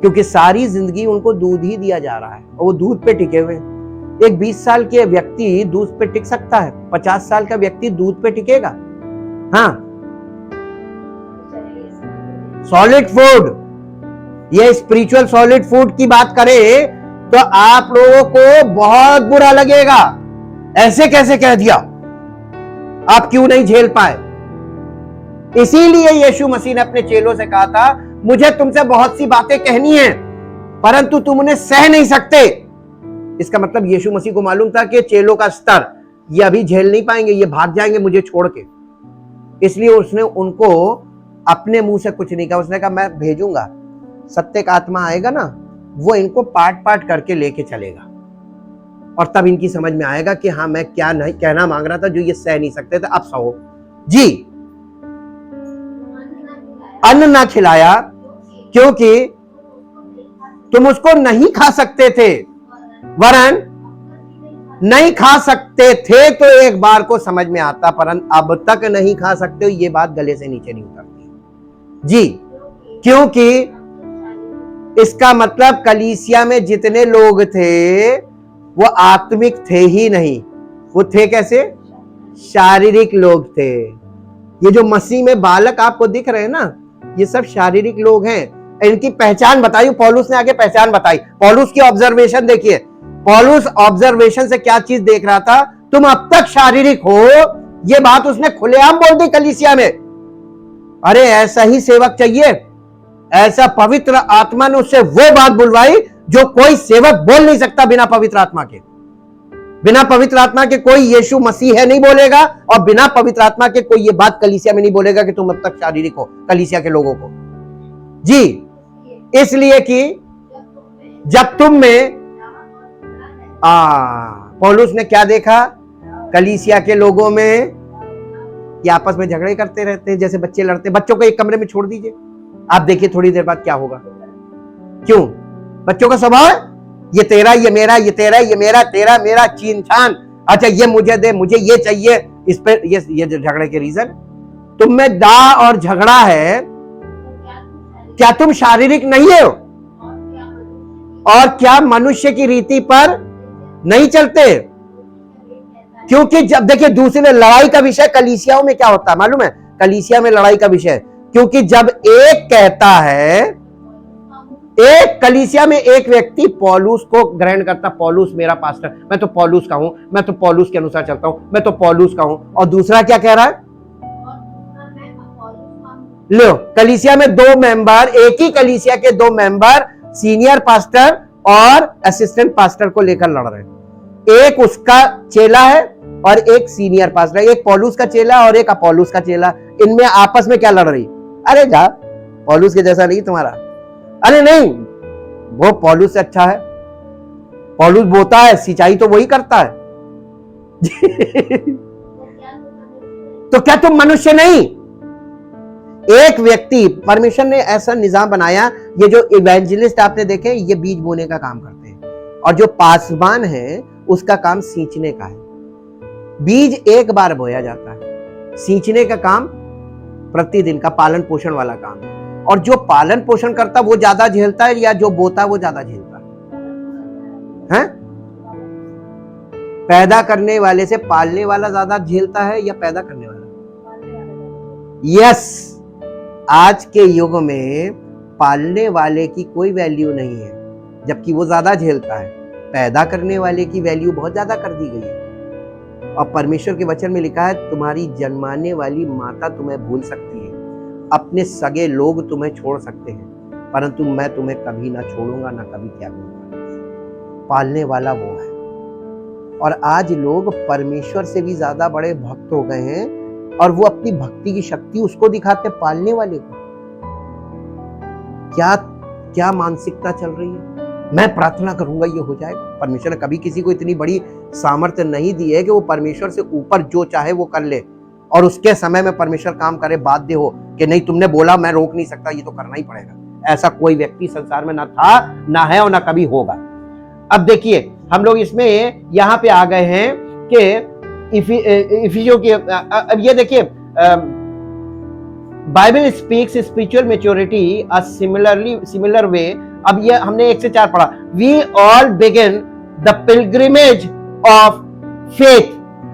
A: क्योंकि सारी जिंदगी उनको दूध ही दिया जा रहा है और वो दूध पे टिके हुए हैं। एक 20 साल के व्यक्ति दूध पे टिक सकता है, 50 साल का व्यक्ति दूध पे टिकेगा? हाँ, सॉलिड फूड, ये स्पिरिचुअल सॉलिड फूड की बात करें तो आप लोगों को बहुत बुरा लगेगा, ऐसे कैसे कह दिया, आप क्यों नहीं झेल पाए। इसीलिए यीशु मसीह ने अपने चेलों से कहा था, मुझे तुमसे बहुत सी बातें कहनी है परंतु तुम उन्हें सह नहीं सकते। इसका मतलब यीशु मसीह को मालूम था कि चेलों का स्तर ये अभी झेल नहीं पाएंगे, ये भाग जाएंगे मुझे छोड़ के। इसलिए उसने उनको अपने मुंह से कुछ नहीं कहा, उसने कहा मैं भेजूंगा, सत्य का आत्मा आएगा ना, वो इनको पार्ट पार्ट करके लेके चलेगा और तब इनकी समझ में आएगा कि हाँ मैं क्या नहीं कहना मांग रहा था जो ये सह नहीं सकते थे, अब सहो जी। अन्न ना खिलाया क्योंकि तुम उसको नहीं खा सकते थे, वरन नहीं खा सकते थे तो एक बार को समझ में आता, परंतु अब तक नहीं खा सकते हो, ये बात गले से नीचे नहीं उतरती जी। क्योंकि इसका मतलब कलीसिया में जितने लोग थे वो आत्मिक थे ही नहीं, वो थे कैसे? शारीरिक लोग थे। ये जो मसीह में बालक आपको दिख रहे हैं ना, ये सब शारीरिक लोग हैं। इनकी पहचान बताई पौलुस ने, आगे पहचान बताई। पौलुस की ऑब्जर्वेशन देखिए, पौलुस ऑब्जर्वेशन से क्या चीज देख रहा था, तुम अब तक शारीरिक हो, ये बात उसने खुलेआम बोल दी कलीसिया में। अरे ऐसा ही सेवक चाहिए, ऐसा पवित्र आत्मा ने उससे वो बात बुलवाई जो कोई सेवक बोल नहीं सकता बिना पवित्र आत्मा के। बिना पवित्र आत्मा के कोई यीशु मसीह है नहीं बोलेगा, और बिना पवित्र आत्मा के कोई ये बात कलीसिया में नहीं बोलेगा कि तुम अब तक शारीरिक हो, कलीसिया के लोगों को। जी, इसलिए कि जब तुम में पौलुस ने क्या देखा, कलीसिया के लोगों में कि आपस में झगड़े करते रहते हैं, जैसे बच्चे लड़ते हैं। बच्चों को एक कमरे में छोड़ दीजिए, आप देखिए थोड़ी देर बाद क्या होगा। क्यों? बच्चों का स्वभाव है, ये तेरा, ये मेरा, ये तेरा, ये मेरा, तेरा मेरा, छीन छान, अच्छा ये मुझे दे, मुझे ये चाहिए, इस पर ये झगड़े के रीजन। तुम में दाह और झगड़ा है, क्या तुम शारीरिक नहीं हो? और क्या मनुष्य की रीति पर नहीं चलते? क्योंकि जब देखिए दूसरे लड़ाई का विषय कलीसियाओं में क्या होता है मालूम है? कलीसिया में लड़ाई का विषय, क्योंकि जब एक कहता है, एक कलीसिया में एक व्यक्ति पौलुस को ग्रहण करता, पौलुस मेरा पास्टर, मैं तो पौलुस का हूं, मैं तो पौलुस के अनुसार चलता हूं, मैं तो पौलुस का हूं, और दूसरा क्या कह रहा है? लो, कलीसिया में दो मेंबर, एक ही कलीसिया के दो मेंबर सीनियर पास्टर और असिस्टेंट पास्टर को लेकर लड़ रहे हैं। एक उसका चेला है और एक सीनियर पास्टर, एक पौलुस का चेला और एक अपोलुस का चेला। इनमें आपस में क्या लड़ रही? अरे जा, पौलुस के जैसा नहीं तुम्हारा, अरे नहीं वो पौलुस से अच्छा है, पौलुस बोता है, सिंचाई तो वही करता है। तो क्या तुम मनुष्य नहीं? एक व्यक्ति, परमेश्वर ने ऐसा निजाम बनाया, ये जो इवेंजलिस्ट आपने देखे, ये बीज बोने का काम करते हैं, और जो पासवान है उसका काम सींचने का है। बीज एक बार बोया जाता है, सींचने का काम प्रतिदिन का पालन पोषण वाला काम है। और जो पालन पोषण करता वो ज्यादा झेलता है, या जो बोता वो ज्यादा झेलता है? पैदा करने वाले से पालने वाला ज्यादा झेलता है या पैदा करने वाला? यस, आज के युग में पालने वाले की कोई वैल्यू नहीं है, जबकि वो ज्यादा झेलता है। पैदा करने वाले की वैल्यू बहुत ज्यादा कर दी गई है। और परमेश्वर के वचन में लिखा है, तुम्हारी जन्माने वाली माता तुम्हें भूल सकती है, अपने सगे लोग तुम्हें छोड़ सकते हैं, परंतु मैं तुम्हें कभी ना छोड़ूंगा, ना कभी त्यागूंगा। पालने वाला वो है। और आज लोग परमेश्वर से भी ज्यादा बड़े भक्त हो गए हैं, और वो अपनी भक्ति की शक्ति उसको दिखाते, पालने वाले को। क्या क्या मानसिकता चल रही है? मैं प्रार्थना करूंगा ये हो जाएगा। परमेश्वर ने कभी किसी को इतनी बड़ी सामर्थ्य नहीं दी है कि वो परमेश्वर से ऊपर जो चाहे वो कर ले, और उसके समय में परमेश्वर काम करे, बाध्य हो कि नहीं तुमने बोला मैं रोक नहीं सकता, ये तो करना ही पड़ेगा। ऐसा कोई व्यक्ति संसार में ना था, ना है, और ना कभी होगा। अब देखिए हम लोग इसमें यहां पे आ गए हैं कि इफिसियों की, अब ये देखिए, Bible speaks spiritual maturity a similar way. अब ये हमने 1 से 4 पढ़ा। We all begin the pilgrimage of faith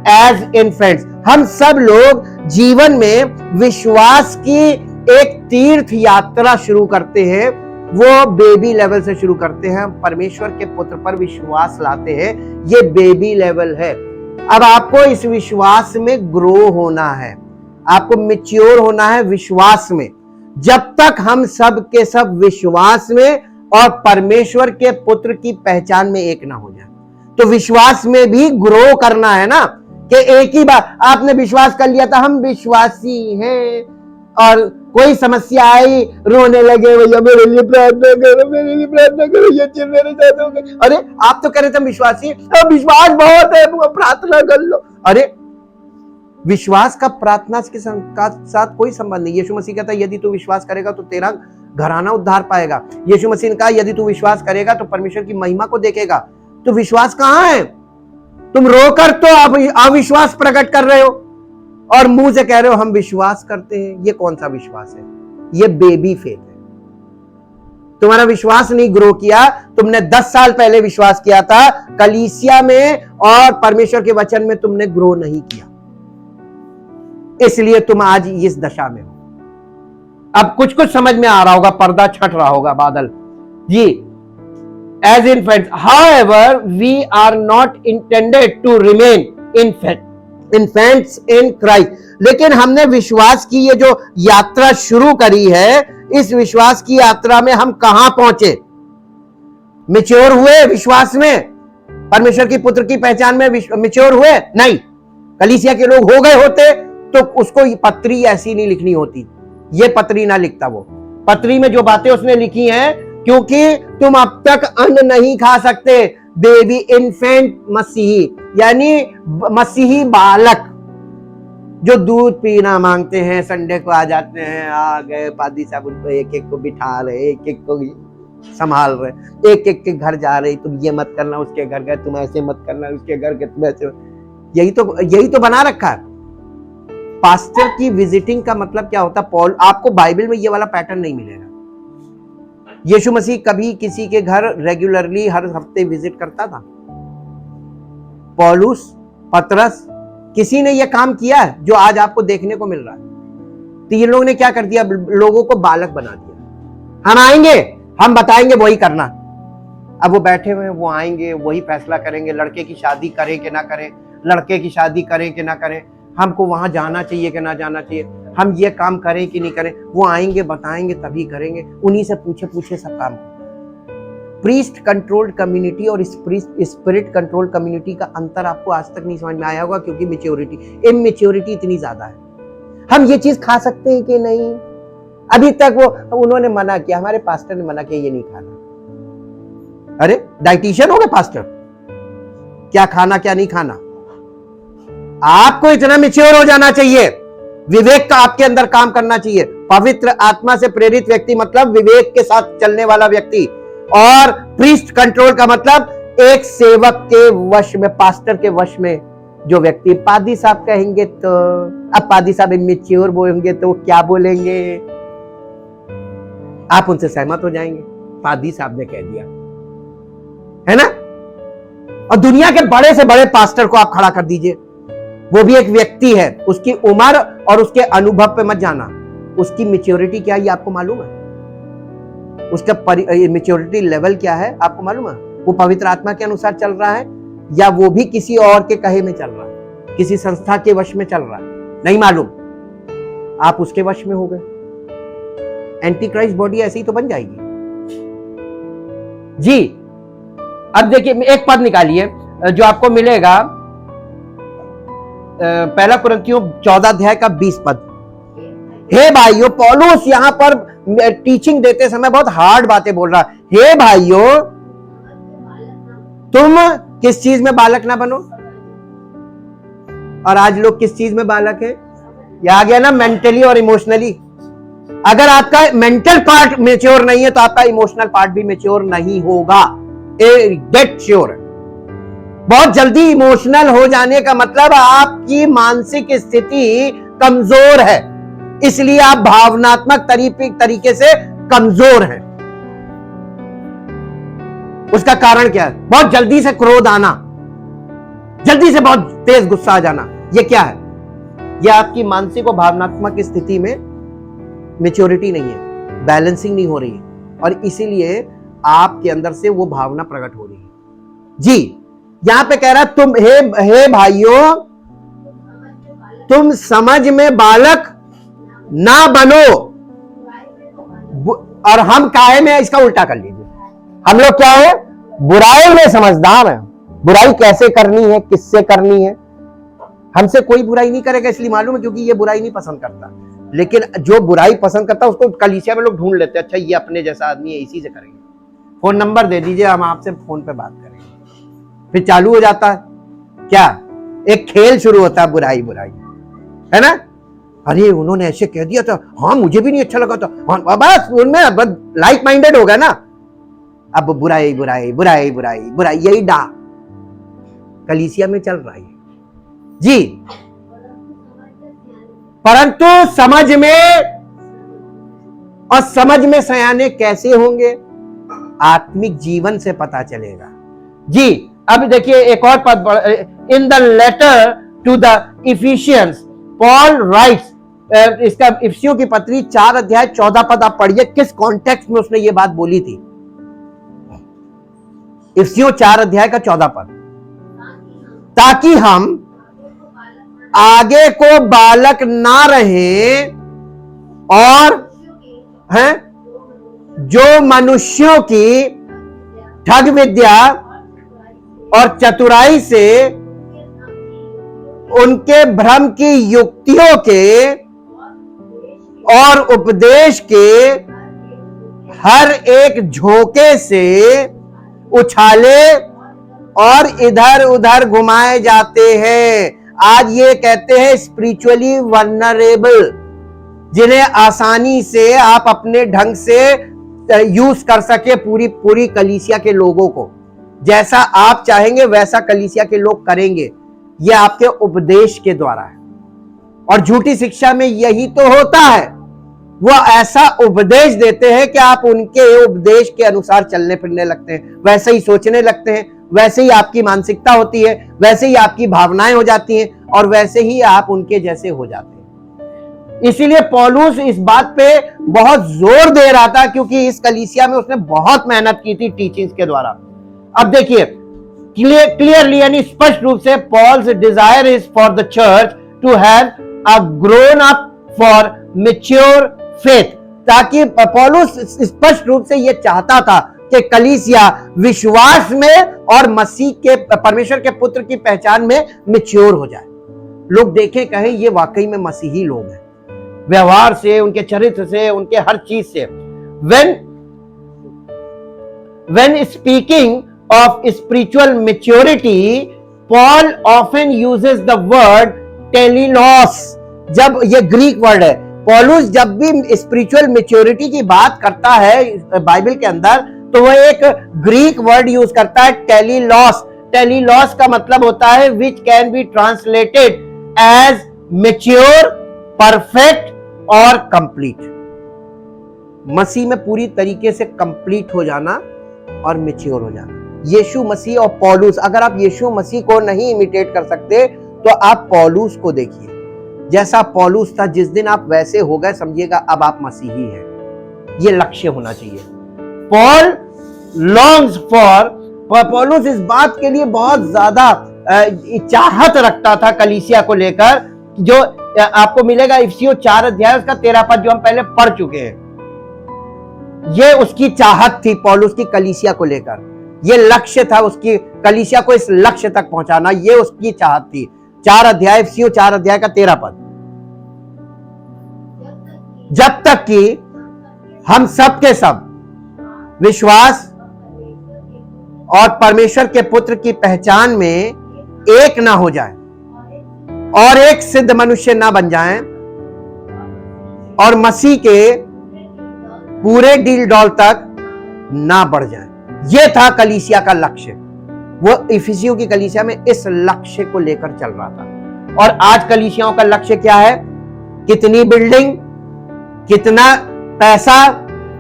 A: as infants. हम सब लोग जीवन में विश्वास की एक तीर्थ यात्रा शुरू करते हैं, वो बेबी लेवल से शुरू करते हैं। परमेश्वर के पुत्र पर विश्वास लाते हैं, ये बेबी लेवल है। अब आपको इस विश्वास में ग्रो होना है, आपको मैच्योर होना है विश्वास में। जब तक हम सब के सब विश्वास में और परमेश्वर के पुत्र की पहचान में एक ना हो जाए, तो विश्वास में भी ग्रो करना है ना, कि एक ही बार आपने विश्वास कर लिया था, हम विश्वासी हैं, और कोई समस्या आई रोने लगे, भैया मेरे लिए प्रार्थना करो, मेरे लिए प्रार्थना करो, ये चीज मेरे साथ हो गई। अरे आप तो कह रहे थे विश्वासी, अब विश्वास बहुत है, प्रार्थना कर लो। अरे विश्वास का प्रार्थना के साथ कोई संबंध नहीं। यीशु मसीह कहता है यदि तू विश्वास करेगा तो तेरा घराना उद्धार पाएगा। यीशु मसीह ने कहा यदि तू विश्वास करेगा तो परमेश्वर की महिमा को देखेगा। तो विश्वास कहां है? तुम रोकर तो अविश्वास प्रकट कर रहे हो, और मुंह से कह रहे हो हम विश्वास करते हैं। ये कौन सा विश्वास है? ये बेबी फेथ है। तुम्हारा विश्वास नहीं ग्रो किया। तुमने 10 साल पहले विश्वास किया था, कलीसिया में और परमेश्वर के वचन में तुमने ग्रो नहीं किया, इसलिए तुम आज इस दशा में हो। अब कुछ कुछ समझ में आ रहा होगा, पर्दा छट रहा होगा, बादल जी। as infants. However, we are not intended to remain infants in Christ. लेकिन हमने विश्वास की ये जो यात्रा शुरू करी है, इस विश्वास की यात्रा में हम कहां पहुंचे? मैच्योर हुए विश्वास में, परमेश्वर की पुत्र की पहचान में मैच्योर हुए? नहीं। कलीसिया के लोग हो गए होते तो उसको पत्री ऐसी नहीं लिखनी होती, ये पत्री ना लिखता। वो पत्री में जो बातें उसने लिखी हैं, क्योंकि तुम अब तक अन्न नहीं खा सकते, बेबी इन्फेंट मसीही, यानी मसीही बालक जो दूध पीना मांगते हैं, संडे को आ जाते हैं, आ गए पादी साहब उनको एक एक को बिठा रहे, एक एक को संभाल रहे, एक एक के घर जा रहे, तुम ये मत करना, उसके घर गए तुम ऐसे मत करना, उसके घर गए तुम ऐसे। यही तो बना रखा है। पास्टर की विजिटिंग का मतलब क्या होता है? पॉल, आपको बाइबल में ये वाला पैटर्न नहीं मिलेगा। यीशु मसीह कभी किसी के घर रेगुलरली हर हफ्ते विजिट करता था? पौलुस, पतरस, किसी ने यह काम किया है जो आज आपको देखने को मिल रहा है? तो ये लोग ने क्या कर दिया? लोगों को बालक बना दिया। हम आएंगे, हम बताएंगे, वही करना। अब वो बैठे हुए हैं, वो आएंगे, वही फैसला करेंगे, लड़के की शादी करें कि ना करें, लड़के की शादी करें कि ना करें, हमको वहां जाना चाहिए कि ना जाना चाहिए, हम ये काम करें कि नहीं करें। वो आएंगे, बताएंगे, तभी करेंगे। उन्हीं से पूछे सब काम। प्रीस्ट कंट्रोल्ड कम्युनिटी और स्पिरिट कंट्रोल्ड कम्युनिटी का अंतर आपको आज तक नहीं समझ में आया होगा, क्योंकि इमेच्योरिटी इतनी ज्यादा है। हम ये चीज खा सकते हैं कि नहीं, अभी तक उन्होंने मना किया, हमारे पास्टर ने मना किया ये नहीं खाना। अरे डाइटिशियन हो गए पास्टर, क्या खाना क्या नहीं खाना? आपको इतना मैच्योर हो जाना चाहिए, विवेक का आपके अंदर काम करना चाहिए। पवित्र आत्मा से प्रेरित व्यक्ति मतलब विवेक के साथ चलने वाला व्यक्ति, और प्रीस्ट कंट्रोल का मतलब एक सेवक के वश में, पास्टर के वश में जो व्यक्ति। पादी साहब कहेंगे तो, अब पादी साहब इमेच्योर बोलेंगे तो क्या बोलेंगे? आप उनसे सहमत हो जाएंगे, पादी साहब ने कह दिया, है ना? और दुनिया के बड़े से बड़े पास्टर को आप खड़ा कर दीजिए, वो भी एक व्यक्ति है, उसकी उम्र और उसके अनुभव पे मत जाना, उसकी मैच्योरिटी क्या है ये आपको मालूम है? उसका मैच्योरिटी लेवल क्या है आपको मालूम है? वो पवित्र आत्मा के अनुसार चल रहा है या वो भी किसी और के कहे में चल रहा है, किसी संस्था के वश में चल रहा है? नहीं मालूम, आप उसके वश में हो गए। एंटी क्राइस्ट बॉडी ऐसी तो बन जाएगी जी। अब देखिए, एक पद निकालिए जो आपको मिलेगा, पहला कुरिन्थियों 14 अध्याय का 20 पद। हे भाइयों, पौलुस यहां पर टीचिंग देते समय बहुत हार्ड बातें बोल रहा है। हे भाइयों, तुम किस चीज में बालक ना बनो। और आज लोग किस चीज में बालक है? ये आ गया ना, मेंटली और इमोशनली। अगर आपका मेंटल पार्ट मैच्योर नहीं है तो आपका इमोशनल पार्ट भी मैच्योर नहीं होगा, डेट श्योर है। बहुत जल्दी इमोशनल हो जाने का मतलब आपकी मानसिक स्थिति कमजोर है, इसलिए आप भावनात्मक तरीके से कमजोर हैं। उसका कारण क्या है? बहुत जल्दी से क्रोध आना, जल्दी से बहुत तेज गुस्सा आ जाना। ये क्या है? यह आपकी मानसिक और भावनात्मक स्थिति में मैच्योरिटी नहीं है, बैलेंसिंग नहीं हो रही है, और इसीलिए आपके अंदर से वो भावना प्रकट हो रही है जी। यहां पे कह रहा है, तुम हे भाइयों, तुम समझ में बालक ना बनो। और हम काहे में, इसका उल्टा कर लीजिए, हम लोग क्या है? बुराई में समझदार है। बुराई कैसे करनी है, किससे करनी है। हमसे कोई बुराई नहीं करेगा, इसलिए मालूम है, क्योंकि ये बुराई नहीं पसंद करता। लेकिन जो बुराई पसंद करता है उसको कलीसिया में लोग ढूंढ लेते हैं, अच्छा ये अपने जैसा आदमी है, इसी से करेंगे, फोन नंबर दे दीजिए, हम आपसे फोन पे बात करेंगे। फिर चालू हो जाता है क्या? एक खेल शुरू होता है, बुराई है ना। अरे उन्होंने ऐसे कह दिया था, हाँ मुझे भी नहीं अच्छा लगा था, हाँ बस उनमें लाइक माइंडेड हो गया ना। अब बुराई बुराई बुराई बुराई बुराई, यही डा कलीसिया में चल रहा है जी। परंतु समझ में, और समझ में सयाने कैसे होंगे? आत्मिक जीवन से पता चलेगा जी। अब देखिए एक और पद, in the letter to the Ephesians Paul writes, इसका इफिसियों की पत्री 4 अध्याय 14 पद आप पढ़िए, किस कॉन्टेक्स्ट में उसने ये बात बोली थी। इफिसियों 4 अध्याय का 14 पद, ताकि हम आगे को बालक ना रहे और हैं जो मनुष्यों की ठग विद्या और चतुराई से उनके भ्रम की युक्तियों के और उपदेश के हर एक झोंके से उछाले और इधर उधर घुमाए जाते हैं। आज ये कहते हैं स्पिरिचुअली वल्नरेबल, जिन्हें आसानी से आप अपने ढंग से यूज कर सके पूरी कलीसिया के लोगों को। जैसा आप चाहेंगे वैसा कलीसिया के लोग करेंगे। यह आपके उपदेश के द्वारा है, और झूठी शिक्षा में यही तो होता है। वो ऐसा उपदेश देते हैं कि आप उनके उपदेश के अनुसार चलने फिरने लगते हैं, वैसे ही सोचने लगते हैं, वैसे ही आपकी मानसिकता होती है, वैसे ही आपकी भावनाएं हो जाती हैं, और वैसे ही आप उनके जैसे हो जाते हैं। इसीलिए पौलुस इस बात पे बहुत जोर दे रहा था, क्योंकि इस कलीसिया में उसने बहुत मेहनत की थी टीचिंग्स के द्वारा। अब देखिए क्लियरली यानी स्पष्ट रूप से, Paul's desire is for the church to have a grown up for mature faith, ताकि पौलुस स्पष्ट रूप से यह चाहता था कि कलीसिया विश्वास में और मसीह के परमेश्वर के पुत्र की पहचान में मैच्योर हो जाए। लोग देखें, कहें ये वाकई में मसीही लोग हैं, व्यवहार से, उनके चरित्र से, उनके हर चीज से। when speaking of spiritual maturity, Paul often uses the word teleios। जब ये ग्रीक वर्ड है, पौलुस जब भी स्पिरिचुअल मैच्योरिटी की बात करता है बाइबल के अंदर, तो वह एक ग्रीक वर्ड यूज करता है, टेलीलॉस। टेलीलॉस का मतलब होता है which can be translated as mature, perfect और कंप्लीट। मसीह में पूरी तरीके से कंप्लीट हो जाना और मैच्योर हो जाना। यीशु मसीह और पौलुस, अगर आप यीशु मसीह को नहीं इमिटेट कर सकते तो आप पौलुस को देखिए। जैसा पौलुस था, जिस दिन आप वैसे हो गए, समझिएगा अब आप मसीही हैं। ये लक्ष्य होना चाहिए। पॉल लॉन्ग्स फॉर, पौलुस इस बात के लिए बहुत ज्यादा चाहत रखता था कलीसिया को लेकर, जो आपको मिलेगा इफिसियों 4 अध्याय उसका 13 पद, जो हम पहले पढ़ चुके हैं। ये उसकी चाहत थी पौलुस की कलीसिया को लेकर, ये लक्ष्य था उसकी, कलीसिया को इस लक्ष्य तक पहुंचाना, ये उसकी चाहत थी। 4 अध्याय, इफिसियों 4 अध्याय का 13 पद, जब तक कि हम सब के सब विश्वास और परमेश्वर के पुत्र की पहचान में एक ना हो जाए और एक सिद्ध मनुष्य ना बन जाएं और मसीह के पूरे डील डॉल तक ना बढ़ जाएं। यह था कलीसिया का लक्ष्य। वो इफिसियों की कलीसिया में इस लक्ष्य को लेकर चल रहा था। और आज कलीसियाओं का लक्ष्य क्या है? कितनी बिल्डिंग, कितना पैसा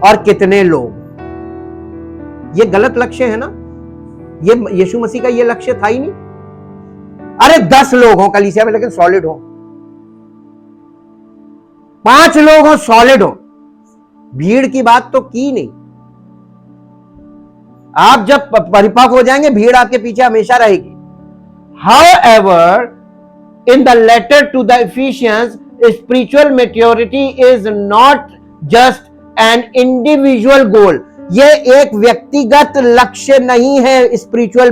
A: और कितने लोग। ये गलत लक्ष्य है ना। ये यीशु मसीह का ये लक्ष्य था ही नहीं। अरे 10 लोग हो कलीसिया में लेकिन सॉलिड हो, 5 लोग हो सॉलिड हो। भीड़ की बात तो की नहीं। आप जब परिपक्व हो जाएंगे, भीड़ आपके पीछे हमेशा रहेगी। However, in the letter to the Ephesians, spiritual maturity is not just an individual goal। ये एक व्यक्तिगत लक्ष्य नहीं है spiritual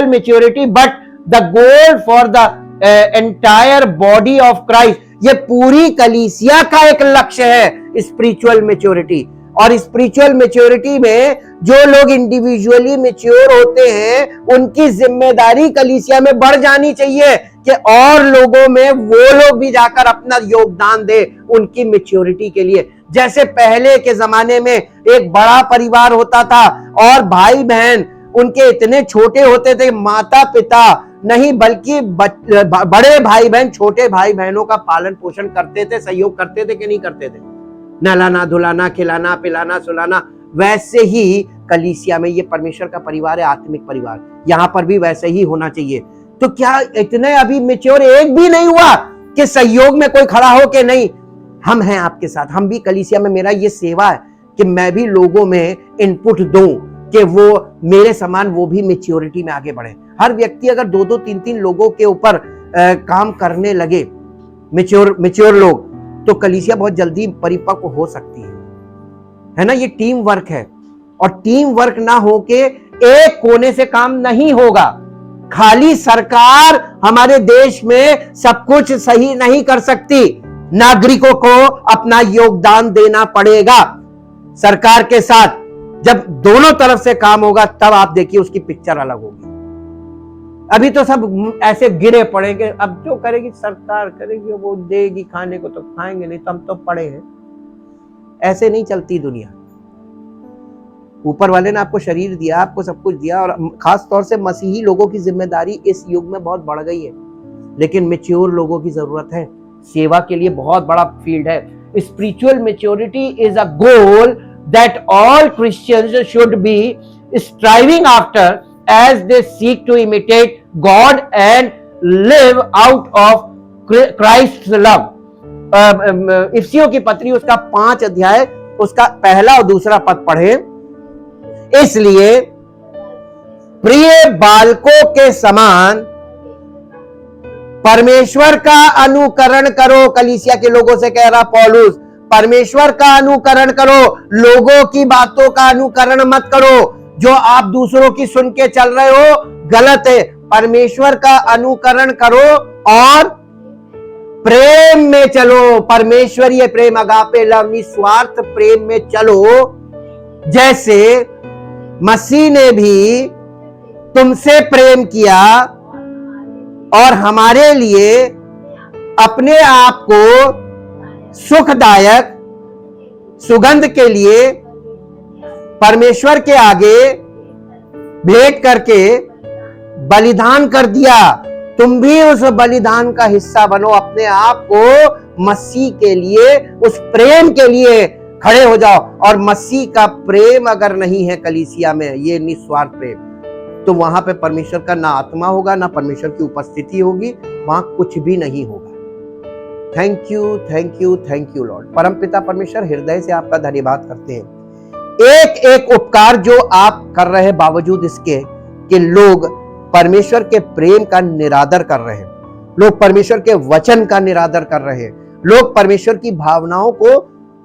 A: maturity, but the goal for the entire body of Christ. ये पूरी कलीसिया का एक लक्ष्य है स्पिरिचुअल मैच्योरिटी। और स्पिरिचुअल मैच्योरिटी में जो लोग इंडिविजुअली मैच्योर होते हैं, उनकी जिम्मेदारी कलीसिया में बढ़ जानी चाहिए कि और लोगों में वो लोग भी जाकर अपना योगदान दे उनकी मैच्योरिटी के लिए। जैसे पहले के जमाने में एक बड़ा परिवार होता था और भाई बहन उनके इतने छोटे होते थे, माता पिता नहीं बल्कि बड़े भाई बहन छोटे भाई बहनों का पालन पोषण करते थे, सहयोग करते थे कि नहीं करते थे? नहलाना धुलाना, खिलाना पिलाना सुलाना। वैसे ही कलीसिया में ये परमेश्वर का परिवार है, आत्मिक परिवार, यहां पर भी वैसे ही होना चाहिए। तो क्या इतने अभी मैच्योर एक भी नहीं हुआ कि सहयोग में कोई खड़ा हो कि नहीं हम हैं आपके साथ? हम भी कलीसिया में, मेरा ये सेवा है कि मैं भी लोगों में इनपुट दूं कि वो मेरे समान वो भी मैच्योरिटी में आगे बढ़े। हर व्यक्ति अगर 2-2, 3-3 लोगों के ऊपर काम करने लगे, मैच्योर लोग, तो कलीसिया बहुत जल्दी परिपक्व हो सकती है ना। ये टीम वर्क है, और टीम वर्क ना हो के एक कोने से काम नहीं होगा। खाली सरकार हमारे देश में सब कुछ सही नहीं कर सकती, नागरिकों को अपना योगदान देना पड़ेगा। सरकार के साथ जब दोनों तरफ से काम होगा, तब आप देखिए उसकी पिक्चर अलग होगी। अभी तो सब ऐसे गिरे पड़ेंगे, अब जो करेगी सरकार करेगी, वो देगी खाने को तो खाएंगे, नहीं तो हम तो पड़े हैं। ऐसे नहीं चलती दुनिया। ऊपर वाले ने आपको शरीर दिया, आपको सब कुछ दिया, और खास तौर से मसीही लोगों की जिम्मेदारी इस युग में बहुत बढ़ गई है, लेकिन मैच्योर लोगों की जरूरत है। सेवा के लिए बहुत बड़ा फील्ड है। Spiritual maturity is a goal that all Christians should be striving after as they seek to imitate God and live out of Christ's love. इफ्सियों की पत्री उसका 5 अध्याय उसका पहला और दूसरा पद पढ़े। इसलिए प्रिय बालकों के समान परमेश्वर का अनुकरण करो। कलीसिया के लोगों से कह रहा पौलुस, परमेश्वर का अनुकरण करो, लोगों की बातों का अनुकरण मत करो। जो आप दूसरों की सुन के चल रहे हो गलत है। परमेश्वर का अनुकरण करो और प्रेम में चलो। परमेश्वरीय प्रेम, अगापे लव, निस्वार्थ प्रेम में चलो, जैसे मसीह ने भी तुमसे प्रेम किया और हमारे लिए अपने आप को सुखदायक सुगंध के लिए परमेश्वर के आगे भेंट करके बलिदान कर दिया। तुम भी उस बलिदान का हिस्सा बनो। अपने आप को मसीह के लिए, उस प्रेम के लिए खड़े हो जाओ। और मसीह का प्रेम अगर नहीं है कलीसिया में, ये निस्वार्थ प्रेम, तो वहां पे परमेश्वर का ना आत्मा होगा, ना परमेश्वर की उपस्थिति होगी, वहां कुछ भी नहीं होगा। Thank you, thank you, thank you Lord. परमपिता परमेश्वर, हृदय से आपका धन्यवाद करते हैं। एक एक उपकार जो आप कर रहे हैं, बावजूद इसके कि लोग परमेश्वर के प्रेम का निरादर कर रहे हैं, लोग परमेश्वर के वचन का निरादर कर रहे हैं, लोग परमेश्वर की भावनाओं को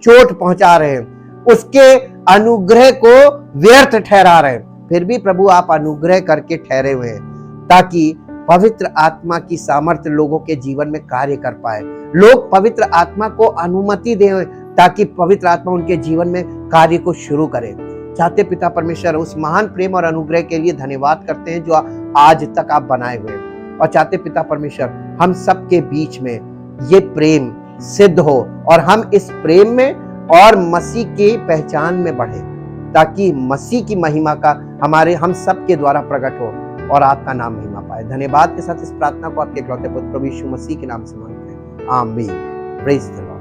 A: चोट पहुंचा रहे हैं, उसके अनुग्रह को व्यर्थ ठहरा रहे हैं, फिर भी प्रभु आप अनुग्रह करके ठहरे हुए हैं, ताकि पवित्र आत्मा की सामर्थ्य लोगों के जीवन में कार्य कर पाए। लोग पवित्र आत्मा को अनुमति दें, ताकि पवित्र आत्मा उनके जीवन में कार्य को शुरू करे। चाहते पिता परमेश्वर, उस महान प्रेम और अनुग्रह के लिए धन्यवाद करते हैं जो आज तक आप बनाए हुए हैं। और चाहते पिता परमेश्वर, हम सबके बीच में ये प्रेम सिद्ध हो और हम इस प्रेम में और मसीह की पहचान में बढ़े, ताकि मसीह की महिमा का हम सब के द्वारा प्रकट हो और आपका नाम महिमा पाए। धन्यवाद के साथ इस प्रार्थना को आपके इकलौते पुत्र प्रभु यीशु मसीह के नाम से मांगते हैं, आमीन। Praise the Lord.